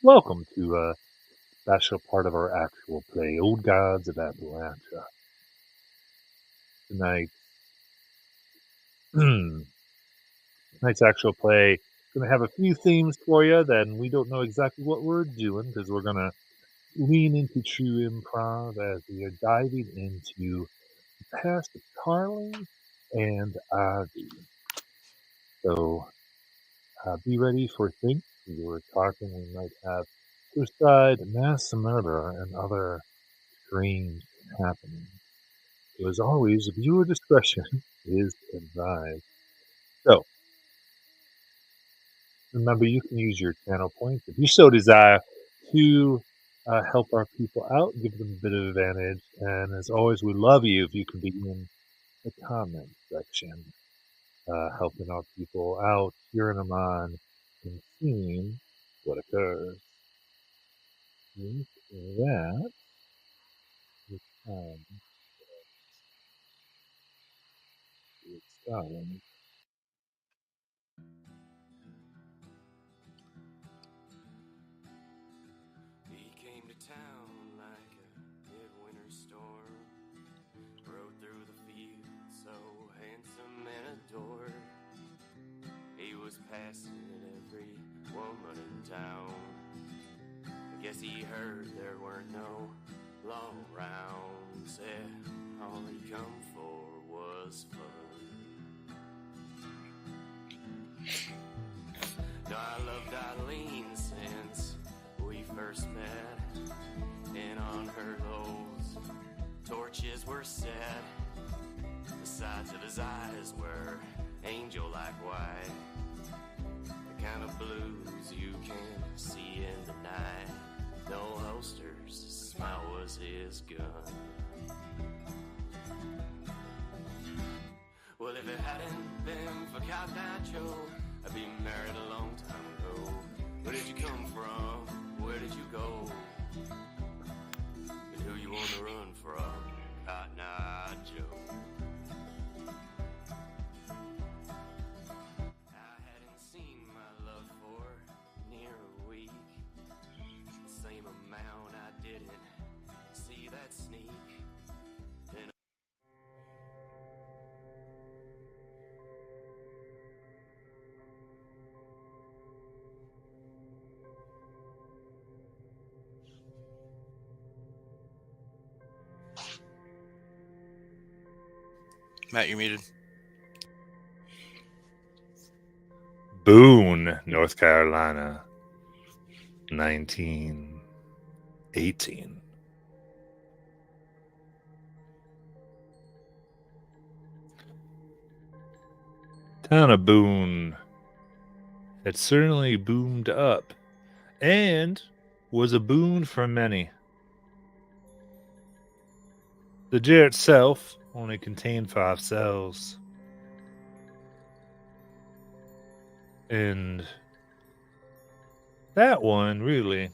Welcome to a special part of our actual play, Old Gods of Appalachia. Tonight, tonight's actual play going to have a few themes for you. Then we don't know exactly what we're doing because we're going to lean into true improv as we are diving into the past of Carly and Ivy. So be ready for things. We were talking. We might have suicide, mass murder, and other strange happenings. So as always, viewer discretion is advised. So remember, you can use your channel points if you so desire to help our people out, give them a bit of advantage. And as always, we love you if you can be in the comment section, helping our people out, cheering them on, and seeing what occurs. With that, it's time to get started. He came to town like a midwinter storm, rode through the fields so handsome and adored. He was passing every woman in town. I guess he heard there weren't no law around. Said all he come for was fun. No, I loved Eileen since we first met, and on her those torches were set. The sides of his eyes were angel-like white, the kind of blues you can't see in the night. No holsters, his smile was his gun. Well, if it hadn't been for Cotton Eye Joe, I'd be married a long time ago. Where did you come from? Where did you go? And who you on the run from? Cotton Eye Joe. I hadn't seen my love for near a week. The same amount I didn't see that sneak. Then Matt, you're muted. Boone, North Carolina, 1918. Town of Boone had certainly boomed up and was a boon for many. The jail itself only contained 5 cells. And that one really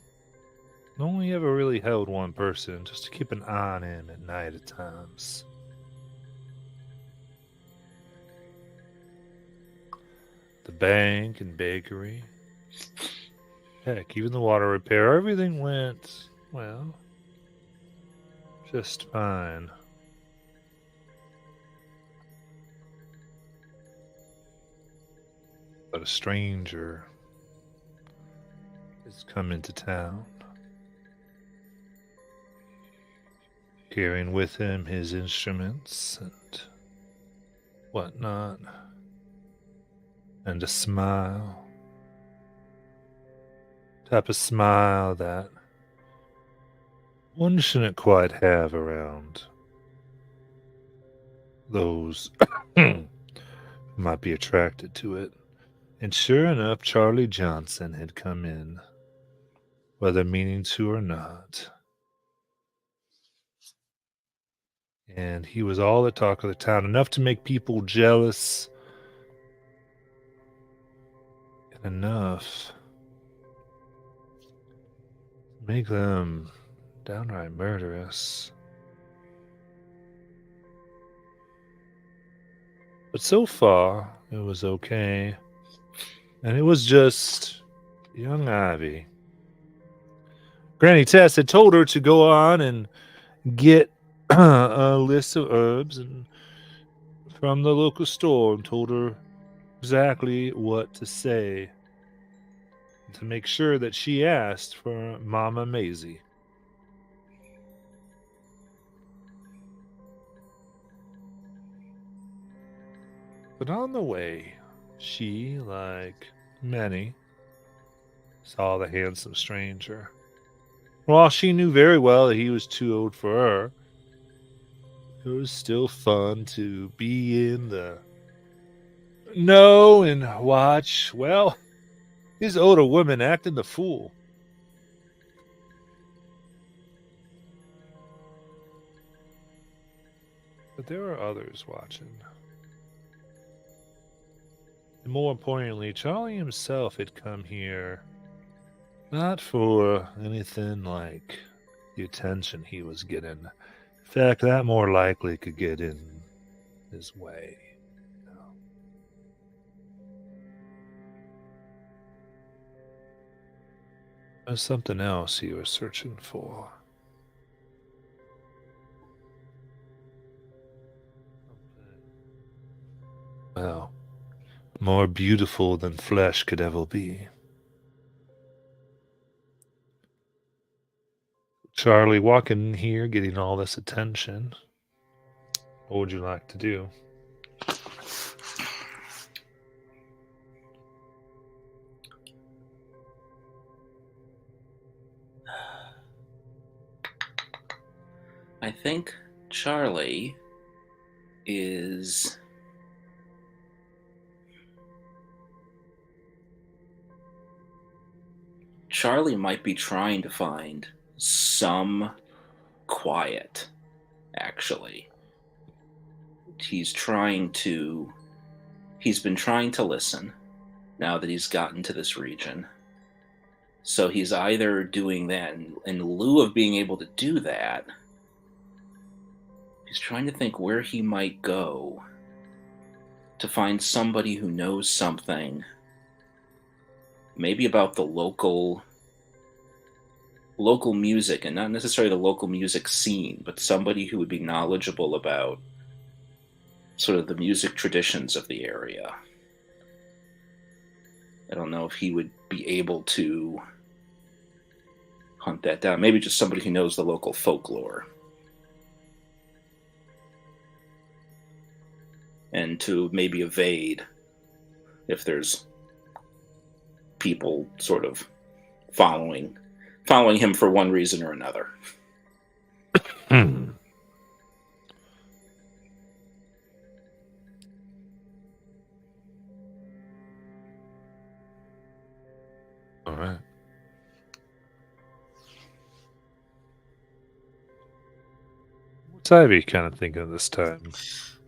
only ever really held one person just to keep an eye on him at night at times. The bank and bakery, heck, even the water repair, everything went, well, just fine. But a stranger has come into town, carrying with him his instruments and whatnot, and a smile. Type of smile that one shouldn't quite have around those who might be attracted to it. And sure enough, Charlie Johnson had come in, whether meaning to or not. And he was all the talk of the town, enough to make people jealous, and enough to make them downright murderous. But so far, it was okay. And it was just Young Ivy. Granny Tess had told her to go on and get a list of herbs and from the local store and told her exactly what to say to make sure that she asked for Mama Maisie. But on the way, she, like many, saw the handsome stranger. While she knew very well that he was too old for her, it was still fun to be in the know and watch, well, his older woman acting the fool. But there were others watching. And more importantly, Charlie himself had come here not for anything like the attention he was getting. In fact, that more likely could get in his way. There's something else he was searching for. Well, more beautiful than flesh could ever be. Charlie walking in here, getting all this attention. What would you like to do? I think Charlie is Charlie might be trying to find some quiet, actually. He's been trying to listen now that he's gotten to this region. So he's either doing that in lieu of being able to do that, he's trying to think where he might go to find somebody who knows something, maybe about the local music, and not necessarily the local music scene, but somebody who would be knowledgeable about sort of the music traditions of the area. I don't know if he would be able to hunt that down. Maybe just somebody who knows the local folklore. And to maybe evade if there's people sort of following him for one reason or another. All right. What's Ivy kind of thinking this time?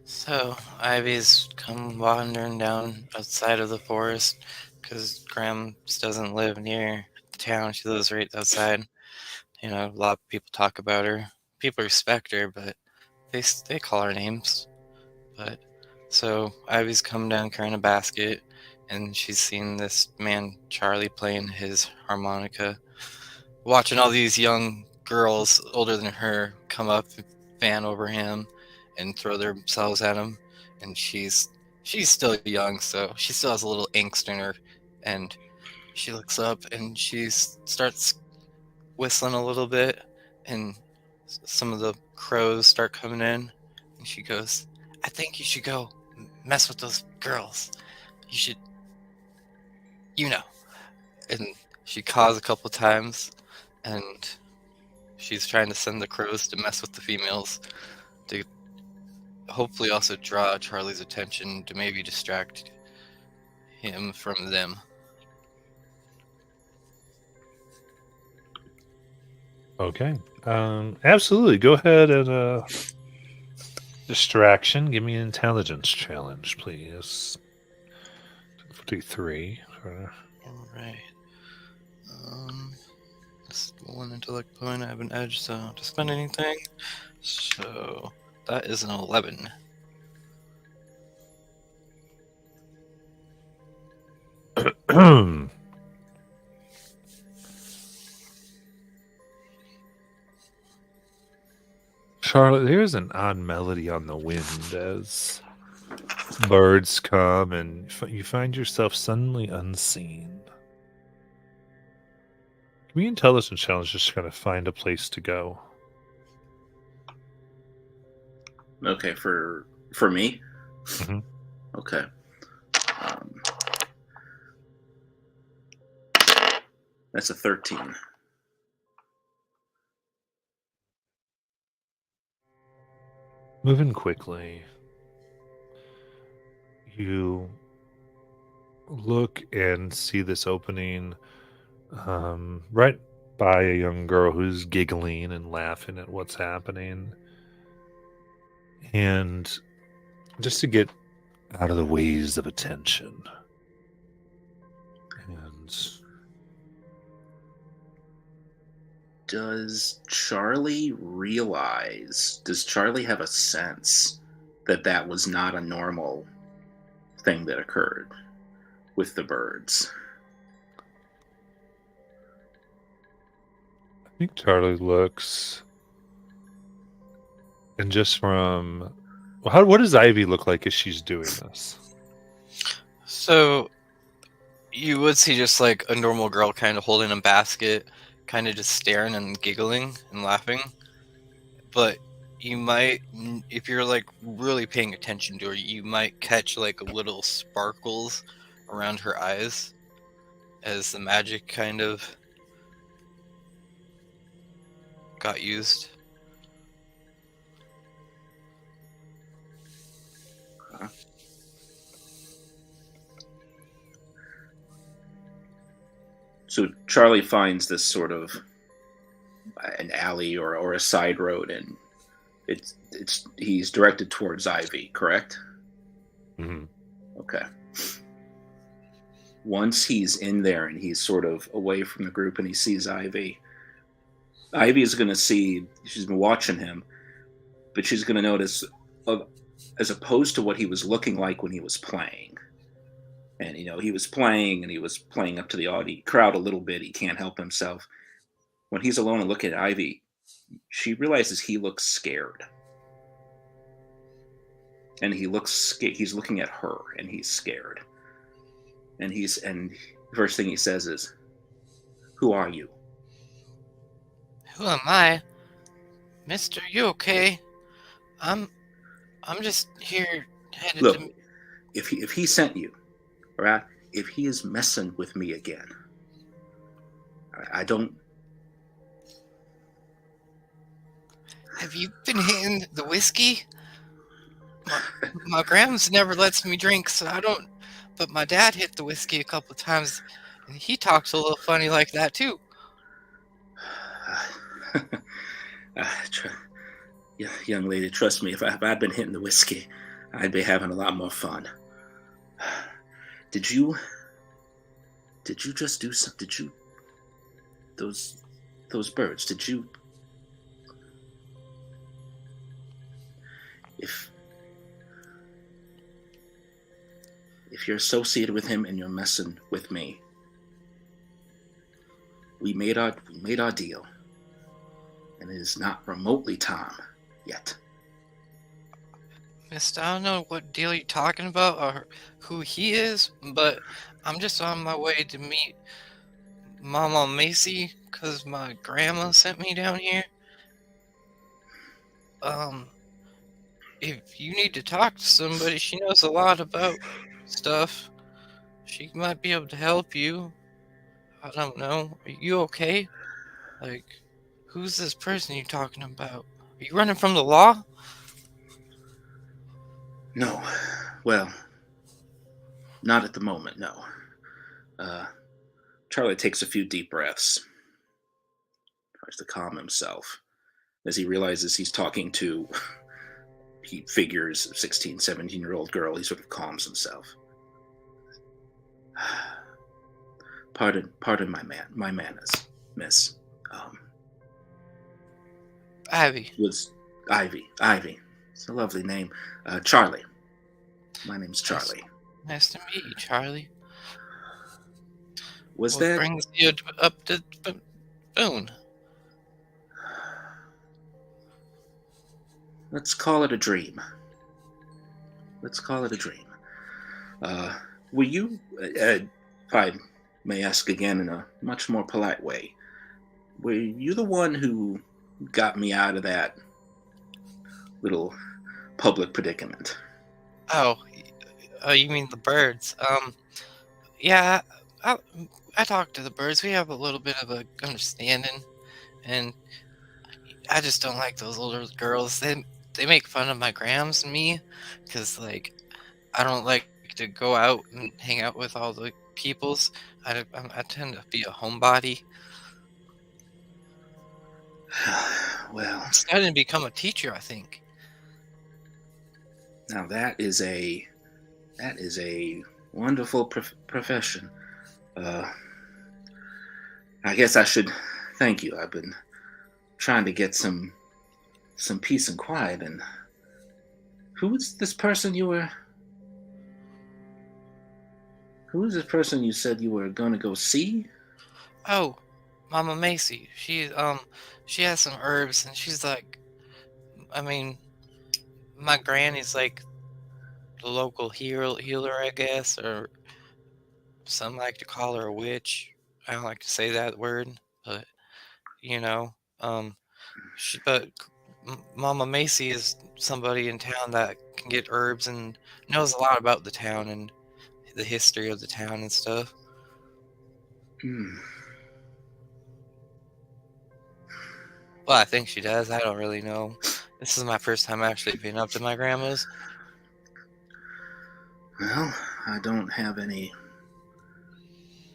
So Ivy's come wandering down outside of the forest because Grams doesn't live near the town. She lives right outside. You know, a lot of people talk about her. People respect her, but they call her names. But so Ivy's come down carrying a basket, and she's seen this man Charlie playing his harmonica, watching all these young girls older than her come up, fan over him, and throw themselves at him. And she's still young, so she still has a little angst in her. And she looks up and she starts whistling a little bit, and some of the crows start coming in. And she goes, "I think you should go mess with those girls. You should, you know." And she caws a couple times, and she's trying to send the crows to mess with the females to hopefully also draw Charlie's attention to maybe distract him from them. Okay. Absolutely. Go ahead and distraction. Give me an intelligence challenge, please. 53. All right. This one intellect point. I have an edge, so I don't have to spend anything. So that is an 11. Charlotte, there's an odd melody on the wind as birds come and you find yourself suddenly unseen. Give me an intelligence challenge just to kind of find a place to go. Okay, for me. Mhm. Okay. Um, that's a 13. Moving quickly, you look and see this opening right by a young girl who's giggling and laughing at what's happening. And just to get out of the ways of attention. And Does Charlie realize? Does Charlie have a sense that that was not a normal thing that occurred with the birds? I think Charlie looks, and just from what does Ivy look like as she's doing this? So you would see just like a normal girl kind of holding a basket, kind of just staring and giggling and laughing. But you might, if you're like really paying attention to her, you might catch like little sparkles around her eyes as the magic kind of got used. So Charlie finds this sort of an alley or a side road, and he's directed towards Ivy, correct? Mm-hmm. Okay. Once he's in there and he's sort of away from the group and he sees Ivy, Ivy is going to see, she's been watching him, but she's going to notice, as opposed to what he was looking like when he was playing. And, he was playing and he was playing up to the crowd a little bit. He can't help himself. When he's alone and looking at Ivy, she realizes he looks scared. And he's looking at her and he's scared. And the first thing he says is, "Who are you?" Who am I? Mister, you okay? I'm just here headed Look, to... if he sent you, all right, if he is messing with me again, I don't. Have you been hitting the whiskey? My grams never lets me drink, so I don't... But my dad hit the whiskey a couple of times, and he talks a little funny like that, too. Young lady, trust me, if I'd been hitting the whiskey, I'd be having a lot more fun. Did you just do something? Did you... Those birds, did you... If you're associated with him and you're messing with me, we made our deal, and it is not remotely time yet. Mister, I don't know what deal you're talking about or who he is, but I'm just on my way to meet Mama Macy because my grandma sent me down here. If you need to talk to somebody, she knows a lot about stuff. She might be able to help you. I don't know. Are you okay? Like, who's this person you're talking about? Are you running from the law? No. Well, not at the moment, no. Charlie takes a few deep breaths, tries to calm himself. As he realizes he's talking to, he figures, a 16, 17-year-old girl, he sort of calms himself. Pardon my manners, miss. Abby. Was Ivy. It's a lovely name. Charlie. My name's Charlie. Nice to meet you, Charlie. Was What that... brings you up to Boone? let's call it a dream. Let's call it a dream. Uh, were you, if I may ask again in a much more polite way, were you the one who got me out of that little public predicament? Oh, you mean the birds? Yeah, I, I talk to the birds. We have a little bit of a understanding, and I just don't like those older girls. They make fun of my grams and me, because like I don't like to go out and hang out with all the peoples. I tend to be a homebody. Well, I'm studying to become a teacher, I think. now that is a wonderful profession. Uh, I guess I should thank you. I've been trying to get some peace and quiet. And who is this person you were? Who is this person you said you were going to go see? Oh, Mama Macy. She has some herbs, and she's like, I mean, my granny's like the local healer, I guess, or some like to call her a witch. I don't like to say that word, but you know, um, but Mama Macy is somebody in town that can get herbs and knows a lot about the town and the history of the town and stuff. Hmm. Well, I think she does. I don't really know. This is my first time actually being up to my grandma's. Well, I don't have any.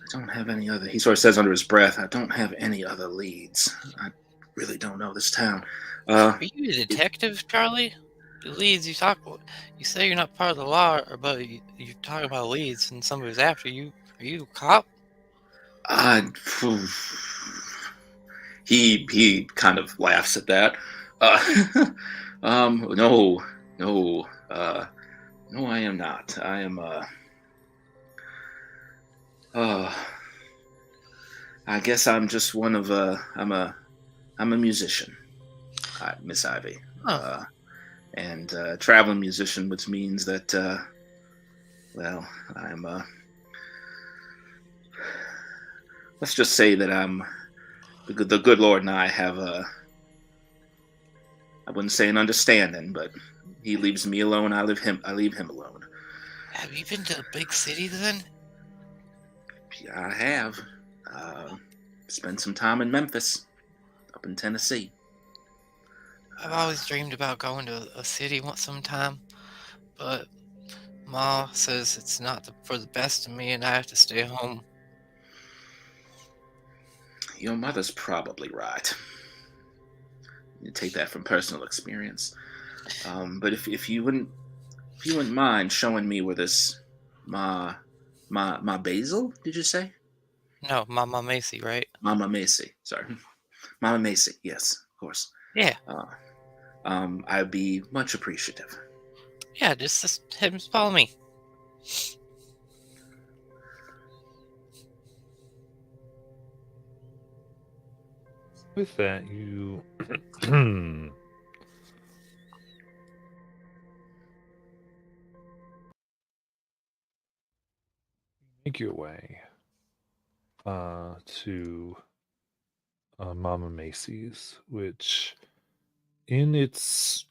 I don't have any other. He sort of says under his breath, "I don't have any other leads. I really don't know this town." Are you a It, detective, Charlie? The leads you talk about. You say you're not part of the law, but you talk about leads and somebody's after you. Are you a cop? uh, he kind of laughs at that. No, no, no, I am not. I am. Uh, I guess I'm just one of. I'm a musician, Miss Ivy. Huh. And traveling musician, which means that, well, I'm. Let's just say that I'm. The good Lord and I have a. I wouldn't say an understanding, but he leaves me alone. I leave him. I leave him alone. Have you been to a big city then? I have. Uh, Spent some time in Memphis, up in Tennessee. I've always dreamed about going to a city once sometime, but Ma says it's not for the best of me and I have to stay home. Your mother's probably right. You take that from personal experience. But if you wouldn't mind showing me where this my my basil, did you say? No, Mama Macy, right? Mama Macy. Sorry. Mama Macy, yes, of course. Yeah, Uh, I'd be much appreciative. yeah, just him follow me. With that, you make your way to Mama Macy's, which in its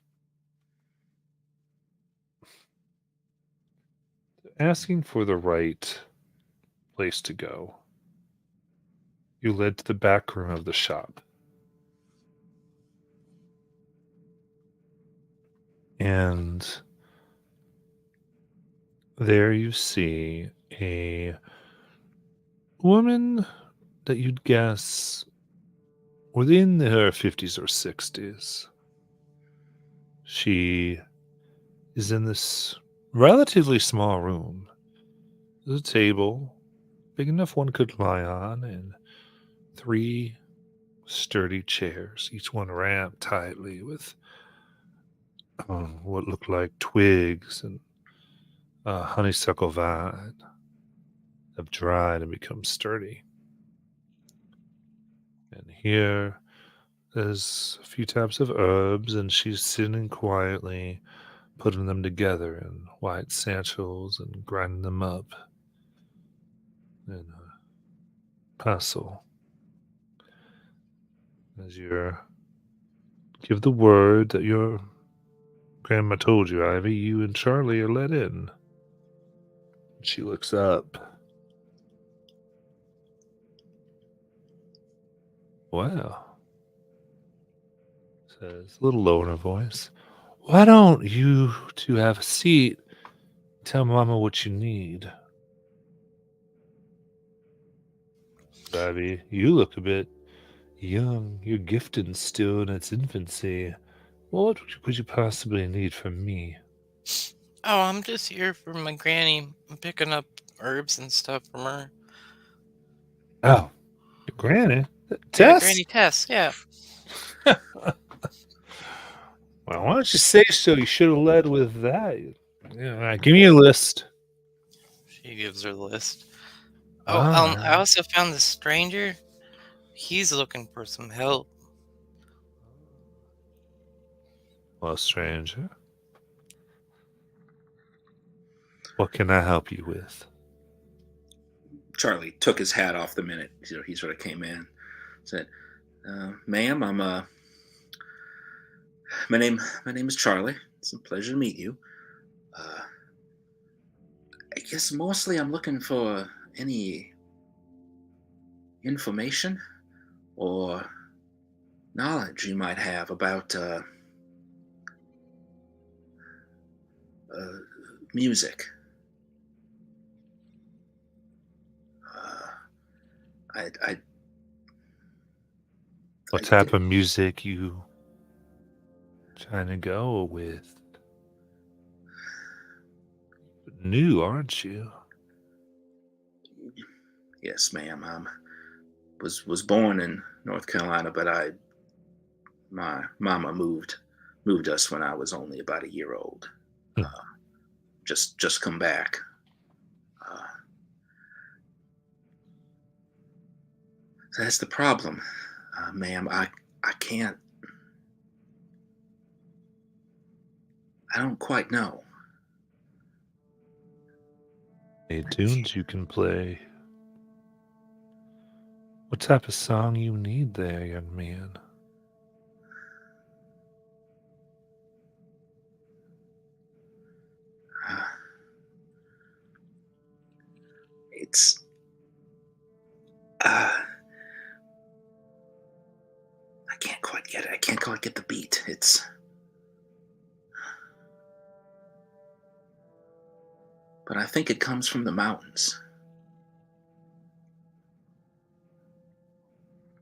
asking for the right place to go, you led to the back room of the shop. And there you see a woman that you'd guess within her 50s or 60s. She is in this relatively small room. There's a table, big enough one could lie on, and three sturdy chairs, each one wrapped tightly with what looked like twigs and honeysuckle vine have dried and become sturdy. And here There's a few types of herbs, and she's sitting quietly, putting them together in white satchels and grinding them up in a pestle. As you give the word that your grandma told you, Ivy, you and Charlie are let in. She looks up. Wow, says a little lower in her voice. Why don't you two have a seat? Tell Mama what you need. Ivy, you look a bit young. Your gifting's still in its infancy. What could you possibly need from me? Oh, I'm just here for my granny. I'm picking up herbs and stuff from her. Oh, your granny? Yeah, Tess? Granny Tess. Yeah. Well, why don't you say so? You should have led with that. Yeah, give me a list. She gives her the list. Oh, All I right. also found this stranger. He's looking for some help. Well, stranger, what can I help you with? Charlie took his hat off the minute he sort of came in. Said, "Ma'am, my name is Charlie. It's a pleasure to meet you. Uh, I guess mostly I'm looking for any information or knowledge you might have about uh, music. Uh, I What type of music you trying to go with? New, aren't you? Yes, ma'am. Was born in North Carolina, but my mama moved us when I was only about a year old. Hmm. Just come back. Uh, so that's the problem, ma'am. I can't. I don't quite know. Any tunes you can play? What type of song you need there, young man? Uh, it's uh, I can't quite get it. I can't quite get the beat. But I think it comes from the mountains.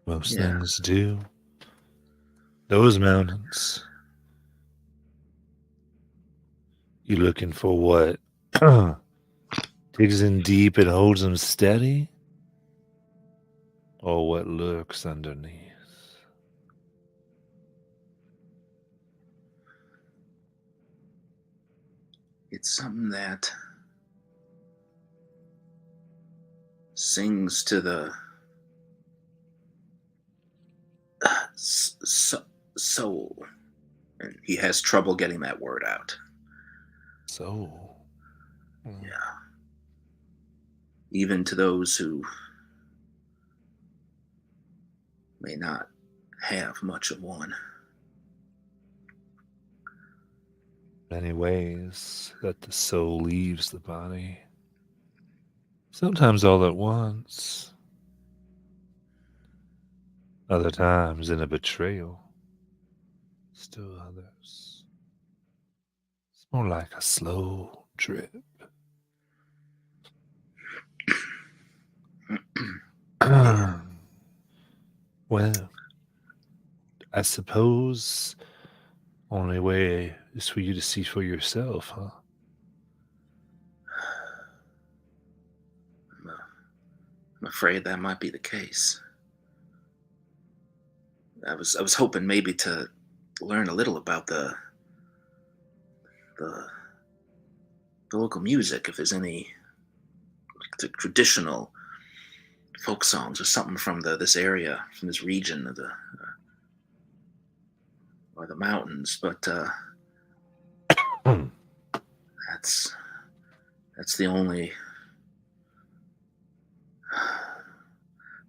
Most Yeah. things do. Those mountains. You looking for what? Digs in deep and holds them steady? Or what lurks underneath? It's something that sings to the soul. And he has trouble getting that word out. So. Yeah. Even to those who may not have much of one. Many ways that the soul leaves the body. Sometimes all at once. Other times in a betrayal. Still others. It's more like a slow drip. Well, I suppose only way is for you to see for yourself, huh? I'm afraid that might be the case. I was hoping maybe to learn a little about the, the local music, if there's any the traditional folk songs or something from this area, from this region of the. or the mountains, but Hmm. that's the only.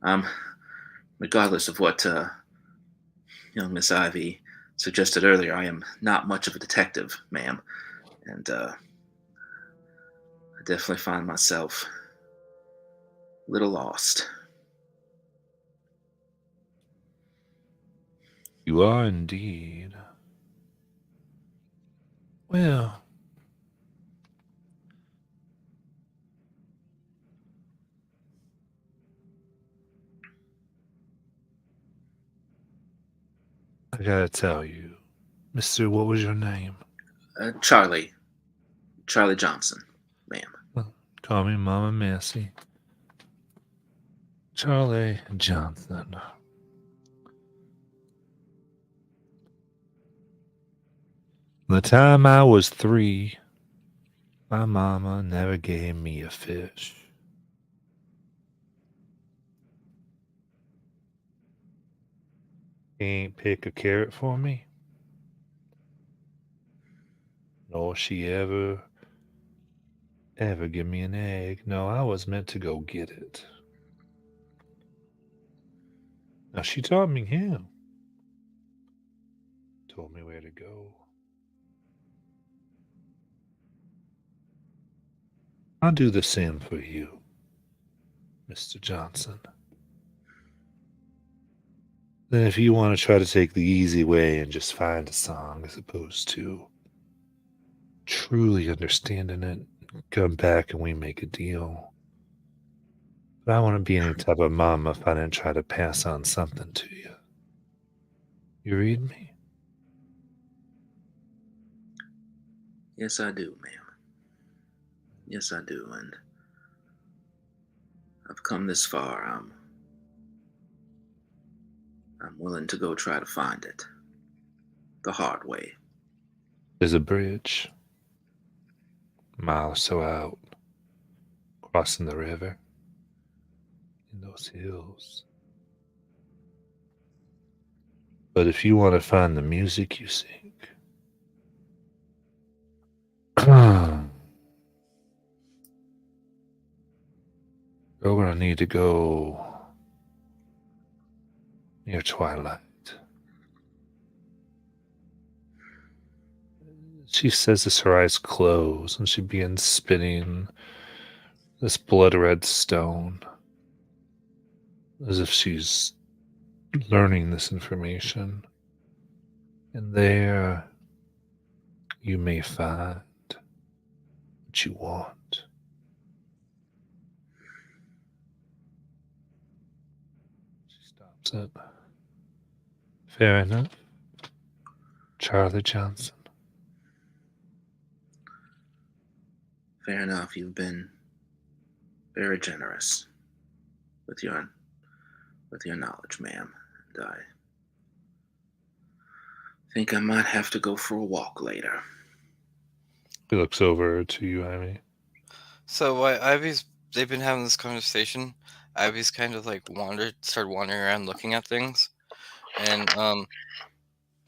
Um, Regardless of what young Miss Ivy suggested earlier, I am not much of a detective, ma'am, and I definitely find myself a little lost. You are indeed. Well, I gotta tell you, Mister, what was your name? Charlie Johnson, ma'am. Well, call me Mama Massey. Charlie Johnson. The time I was 3, my mama never gave me a fish. Ain't pick a carrot for me, nor she ever give me an egg. No, I was meant to go get it. Now she taught me how. Told me where to go. I'll do the same for you, Mr. Johnson. Then if you want to try to take the easy way and just find a song as opposed to truly understanding it, come back and we make a deal. But I wouldn't be any type of mama if I didn't try to pass on something to you. You read me? Yes, I do, ma'am. Yes, I do, and I've come this far. I'm willing to go try to find it the hard way. There's a bridge, a mile or so out, crossing the river in those hills. But if you want to find the music you sing, you're going to need to go near twilight. She says as her eyes close and she begins spinning this blood red stone as if she's learning this information. And there you may find what you want. She stops it. Fair enough. Charlie Johnson. Fair enough. You've been very generous with your knowledge, ma'am. And I think I might have to go for a walk later. He looks over to you, Ivy. So while they've been having this conversation, Ivy's kind of like started wandering around looking at things. And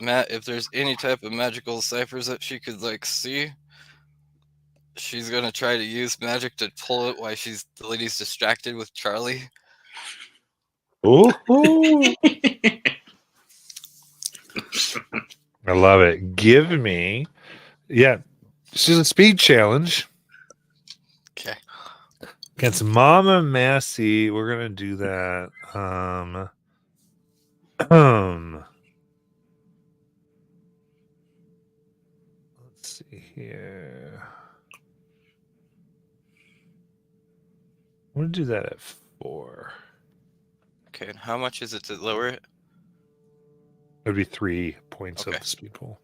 Matt, if there's any type of magical ciphers that she could like see, she's gonna try to use magic to pull it while the lady's distracted with Charlie. Ooh. I love it. Give me. Yeah. This is a speed challenge. Okay. Against Mama Massey. We're gonna do that. Let's see here. I'm gonna do that at 4. Okay, and how much is it to lower it? It'd be 3 points Okay. of the speed pool.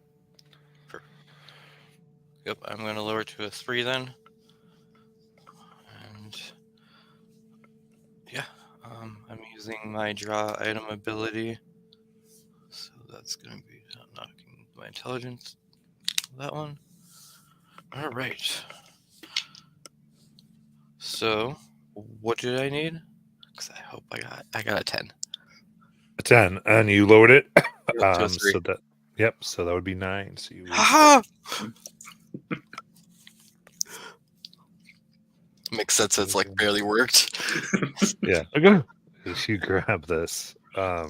Yep, I'm gonna lower it to a 3 then. And yeah, I'm using my draw item ability. So that's gonna be knocking my intelligence. That one. All right. So, what did I need? Because I hope I got a 10. A 10, and you lowered it. To a 3. So that Yep, so that would be 9. So you lose. Haha! Makes sense. It's like barely worked. Yeah. Okay. As you grab this, a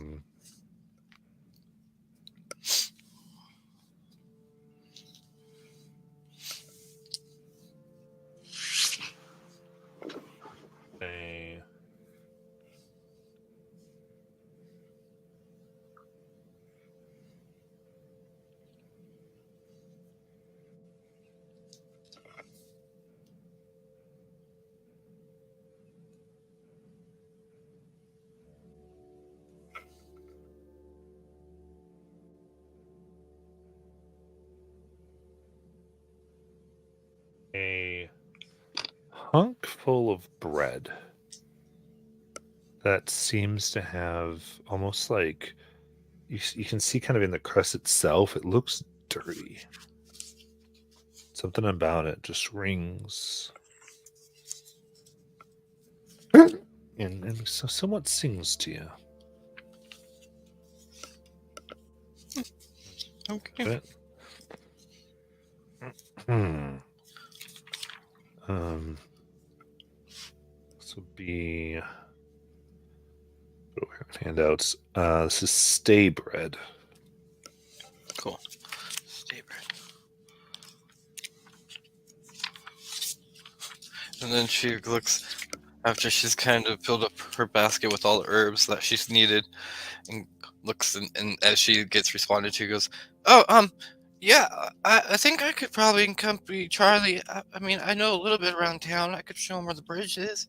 a hunk full of bread that seems to have almost like you can see kind of in the crust itself, it looks dirty. Something about it just rings and so somewhat sings to you. Okay. Hmm. This would be handouts. This is stay bread. Cool. Stay bread. And then she looks after she's kind of filled up her basket with all the herbs that she's needed, and looks and as she gets responded to, goes, "Oh, yeah, I think I could probably accompany Charlie. I mean, I know a little bit around town. I could show him where the bridge is."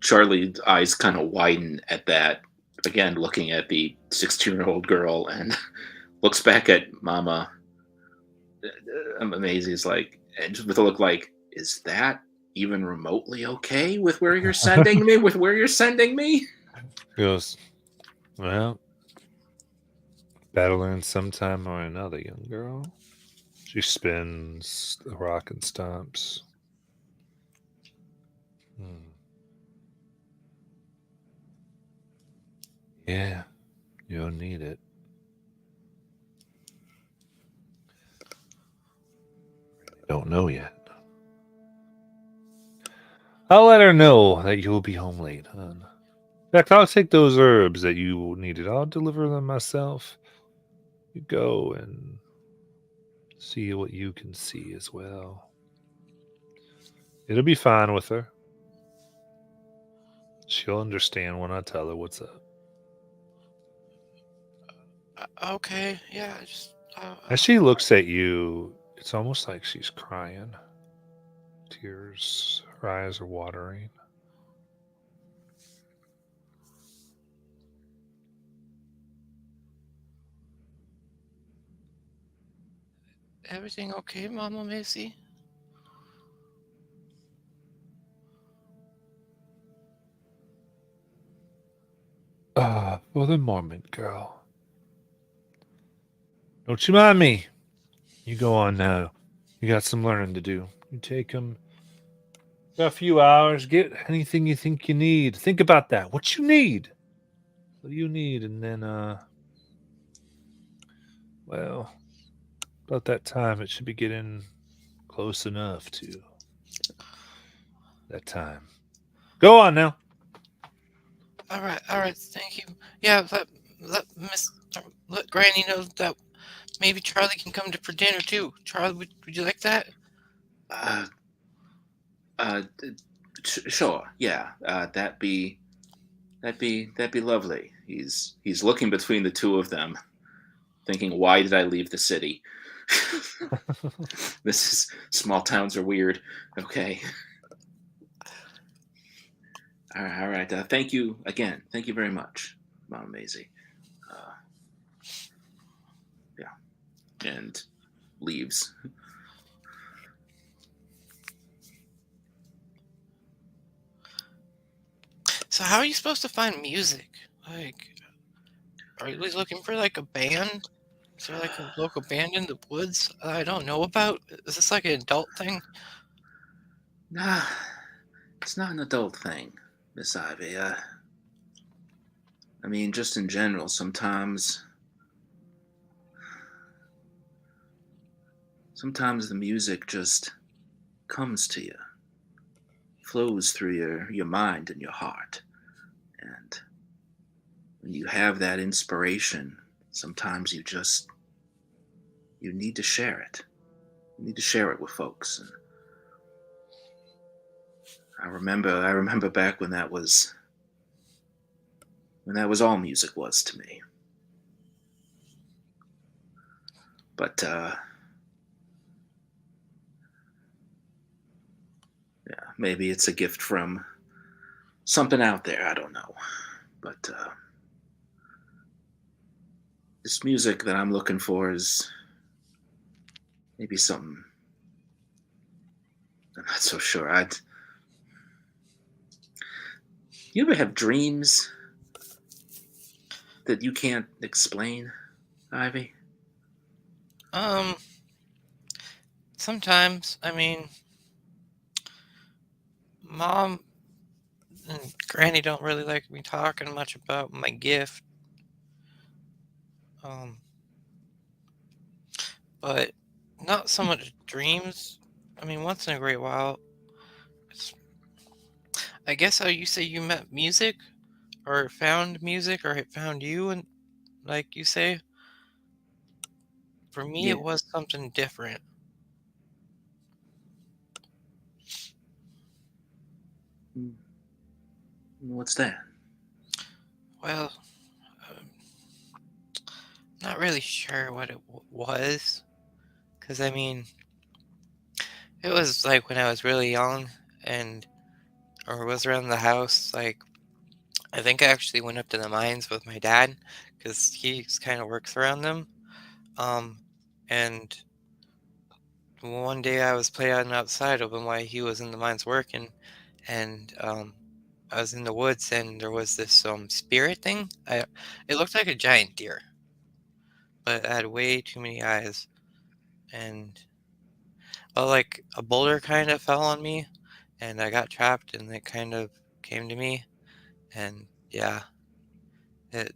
Charlie's eyes kind of widen at that. Again, looking at the 16-year-old girl, and looks back at Mama. Maisie is like, and with a look like, is that even remotely okay with where you're sending me? With where you're sending me? He goes, well, better learn sometime or another, young girl. She spins the rock and stomps. Hmm. Yeah, you'll need it. Don't know yet. I'll let her know that you'll be home late, hon. In fact, I'll take those herbs that you needed. I'll deliver them myself. You go and see what you can see as well. It'll be fine with her. She'll understand when I tell her what's up. Okay, yeah, just As she looks at you, it's almost like she's crying. Tears, her eyes are watering. everything okay, Mama Macy? For the moment, girl. Don't you mind me. You go on now. You got some learning to do. You take them. Got a few hours. Get anything you think you need. Think about that. What you need. What do you need? And then, well, about that time, it should be getting close enough to that time. Go on now. All right, thank you. Yeah, let Miss let Granny know that maybe Charlie can come for dinner too. Charlie, would you like that? Uh, uh, sure, yeah. That'd be lovely. He's looking between the two of them, thinking, why did I leave the city? This is small towns are weird. Okay. All right. Thank you again. Thank you very much, Mama Maisie. Uh, yeah, and leaves. So how are you supposed to find music? Like, are you looking for like a band? Is there like a local band in the woods I don't know about? Is this like an adult thing? Nah, it's not an adult thing, Miss Ivy. I mean, just in general, sometimes the music just comes to you, flows through your mind and your heart. And when you have that inspiration, sometimes you need to share it. You need to share it with folks. And I remember back when that was all music was to me. But yeah, maybe it's a gift from something out there. I don't know. But this music that I'm looking for is maybe something I'm not so sure. You ever have dreams that you can't explain, Ivy? Um, sometimes, I mean, Mom and Granny don't really like me talking much about my gift. Um, but not so much dreams. I mean, once in a great while. It's, I guess how you say you met music, or found music, or it found you, and like you say, for me Yeah. it was something different. Mm, what's that? Well, um, not really sure what it was, because I mean, it was like when I was really young, and or was around the house. Like I think I actually went up to the mines with my dad, because he kind of works around them. Um, and one day I was playing outside of him while he was in the mines working, and I was in the woods and there was this spirit thing. It looked like a giant deer, but it had way too many eyes, and like a boulder kind of fell on me, and I got trapped, and it kind of came to me, and it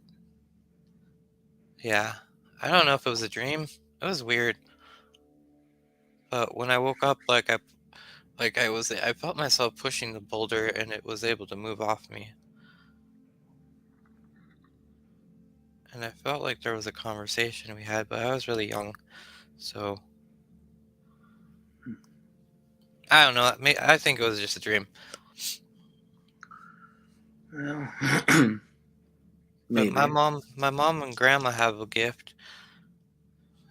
yeah, I don't know if it was a dream. It was weird, but when I woke up, I felt myself pushing the boulder, and it was able to move off me. And I felt like there was a conversation we had, but I was really young, so I don't know. I think it was just a dream. Well, But maybe. my mom and grandma have a gift,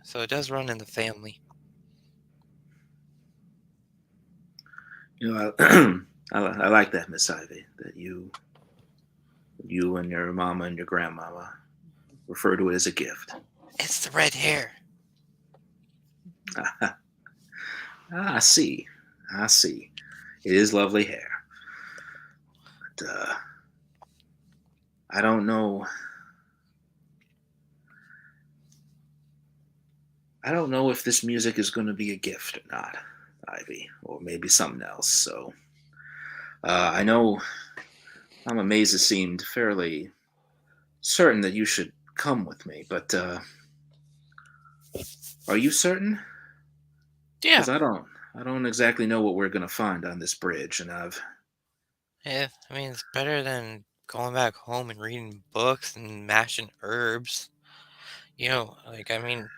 so it does run in the family. You know, I like that, Miss Ivy, that you and your mama and your grandmama refer to it as a gift. It's the red hair. I see. I see. It is lovely hair. But I don't know. I don't know if this music is going to be a gift or not, Ivy, or maybe something else. So I know Mama Mesa seemed fairly certain that you should come with me, but are you certain? Yeah. Because I don't exactly know what we're going to find on this bridge, and Yeah. I mean, it's better than going back home and reading books and mashing herbs. I mean,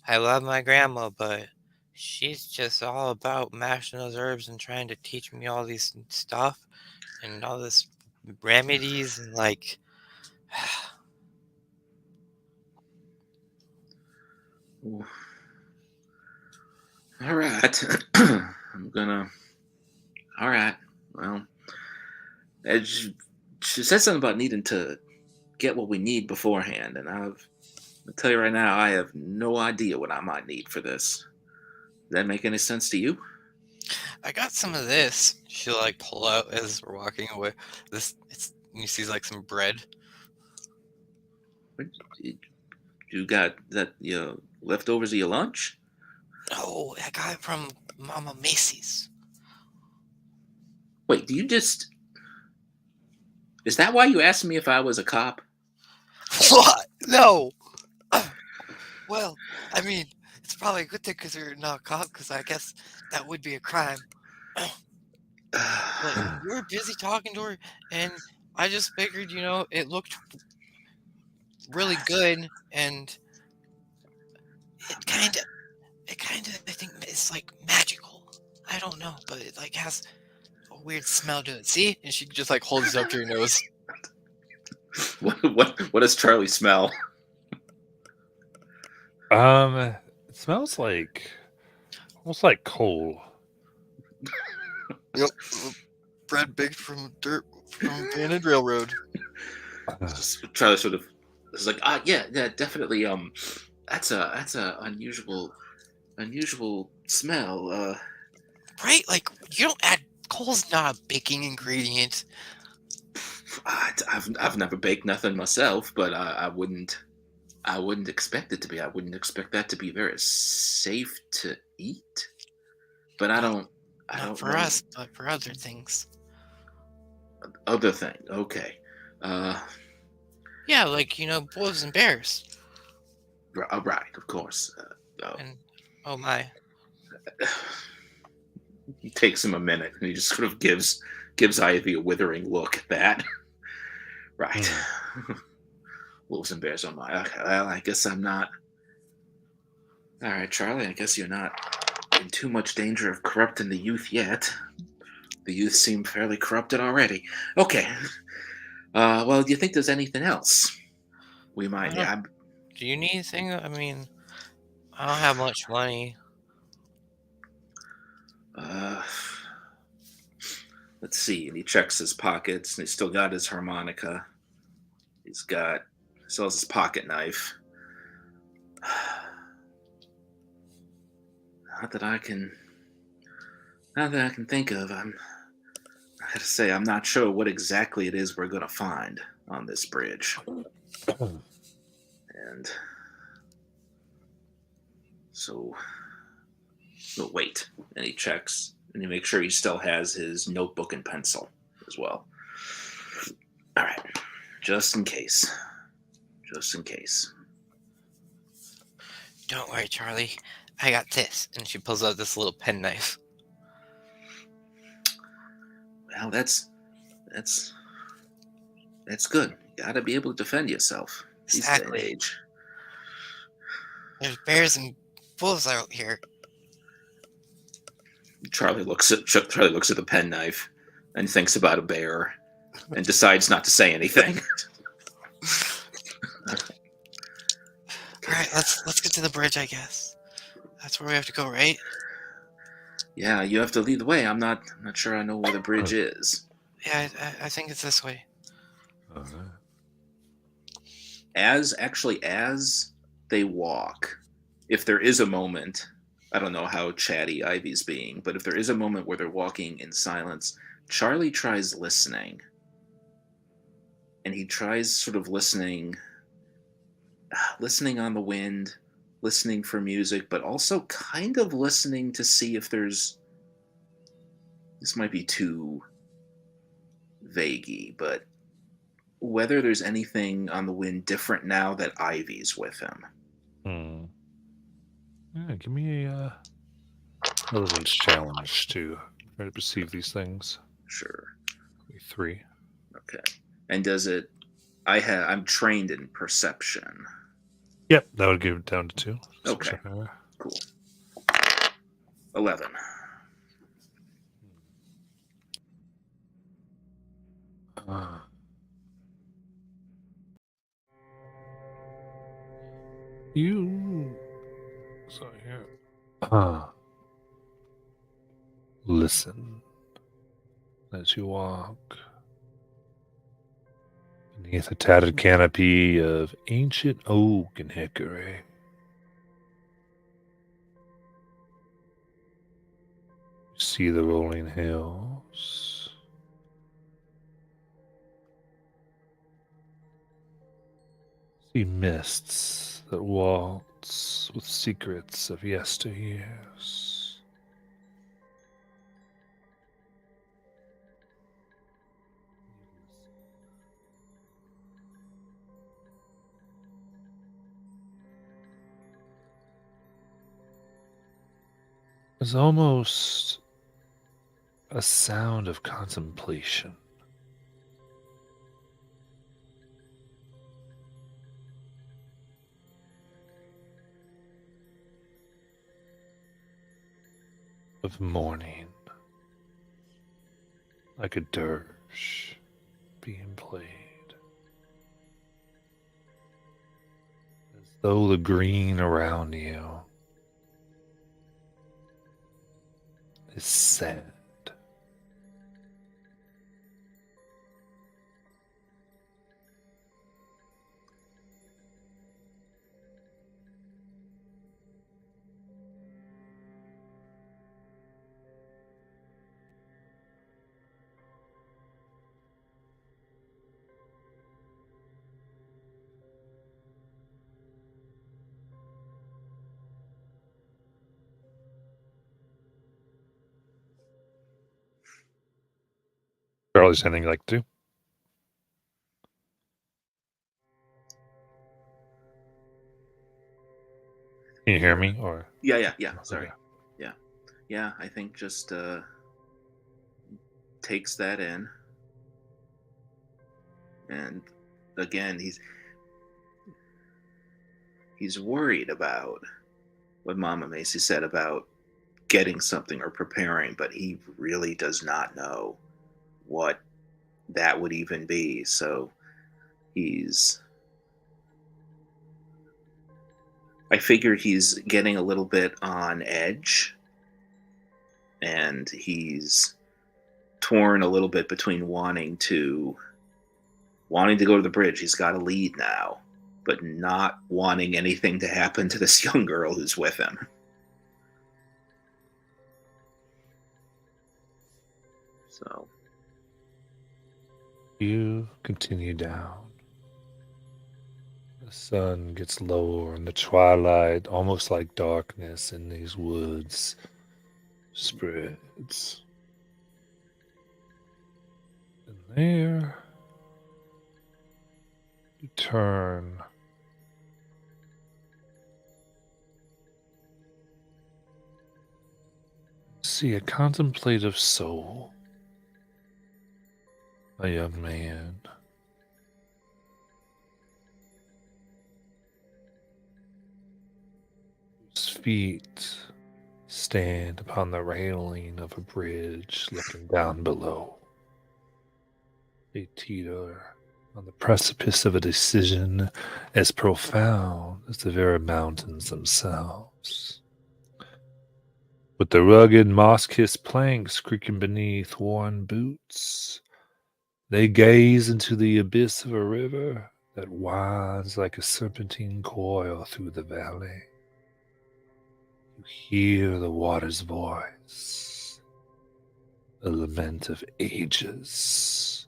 I love my grandma, but she's just all about mashing those herbs and trying to teach me all these stuff and all this remedies and like. well, all right. I'm gonna. All right. Well, she said something about needing to get what we need beforehand, and I'll tell you right now, I have no idea what I might need for this. Does that make any sense to you? I got some of this. She'll like pull out as we're walking away. You see like some bread. What, you got that your leftovers of your lunch? Oh, I got it from Mama Macy's. Wait, do you just? Is that why you asked me if I was a cop? What? No. Well, I mean, it's probably a good thing because you're not caught, because I guess that would be a crime. But you were busy talking to her, and I just figured, it looked really good, and it kind of, I think it's like magical. I don't know, but it like has a weird smell to it. See? And she just like holds it up to your nose. What does Charlie smell? It smells like almost like coal. Yep, bread baked from abandoned railroad. Charlie sort of is like, yeah, definitely. That's a unusual smell. Right? Like you don't add coal's not a baking ingredient. I've never baked nothing myself, but I wouldn't expect it to be. I wouldn't expect that to be very safe to eat. But I Not, don't not for know us, but for other things. other thing. Okay. Uh, Yeah, like wolves and bears. right, of course. And oh my, It takes him a minute, and he just sort of gives Ivy a withering look at that. Right. Wolves and bears. Oh my. Okay. Well, I guess I'm not. All right, Charlie. I guess you're not in too much danger of corrupting the youth yet. The youth seem fairly corrupted already. Okay. Well, do you think there's anything else we might? I don't. Yeah. Do you need anything? I mean, I don't have much money. Uh, let's see. And he checks his pockets, and he's still got his harmonica. Still has his pocket knife. Not that I can think of. I gotta say, I'm not sure what exactly it is we're gonna find on this bridge. And so, but wait. And he checks, and he makes sure he still has his notebook and pencil as well. All right, just in case. Just in case. Don't worry, Charlie. I got this. And she pulls out this little penknife. Well, that's good. You gotta be able to defend yourself. These day and Exactly. age. There's bears and wolves out here. Charlie looks at the penknife and thinks about a bear and decides not to say anything. All right, let's get to the bridge, I guess. That's where we have to go, right? Yeah, you have to lead the way. I'm not sure I know where the bridge is. Yeah, I think it's this way. As they walk, if there is a moment, I don't know how chatty Ivy's being, but if there is a moment where they're walking in silence, Charlie tries listening. And he tries sort of listening on the wind, listening for music, but also kind of listening to see if there's, this might be too vaguey, but whether there's anything on the wind different now that Ivy's with him. Yeah, give me a relevance challenge to try to perceive these things. Sure. 3. Okay. And does it? I'm trained in perception. Yep, that would give it down to 2. Okay. Cool. 11. So here. Listen as you walk beneath a tattered canopy of ancient oak and hickory. You see the rolling hills. See mists that waltz with secrets of yesteryears. There's almost a sound of contemplation. Of mourning, like a dirge being played, as though the green around you is sad. Charlie's anything like to? Can you hear me? Or Yeah. Sorry. Okay. Yeah. I think just takes that in, and again, he's worried about what Mama Macy said about getting something or preparing, but he really does not know what that would even be. So I figure he's getting a little bit on edge, and he's torn a little bit between wanting to go to the bridge. He's got a lead now, but not wanting anything to happen to this young girl who's with him. So You continue down. The sun gets lower and the twilight, almost like darkness in these woods, spreads. And there you turn. See a contemplative soul. A young man. Whose feet stand upon the railing of a bridge looking down below. They teeter on the precipice of a decision as profound as the very mountains themselves. With the rugged moss-kissed planks creaking beneath worn boots, they gaze into the abyss of a river that winds like a serpentine coil through the valley. You hear the water's voice, a lament of ages,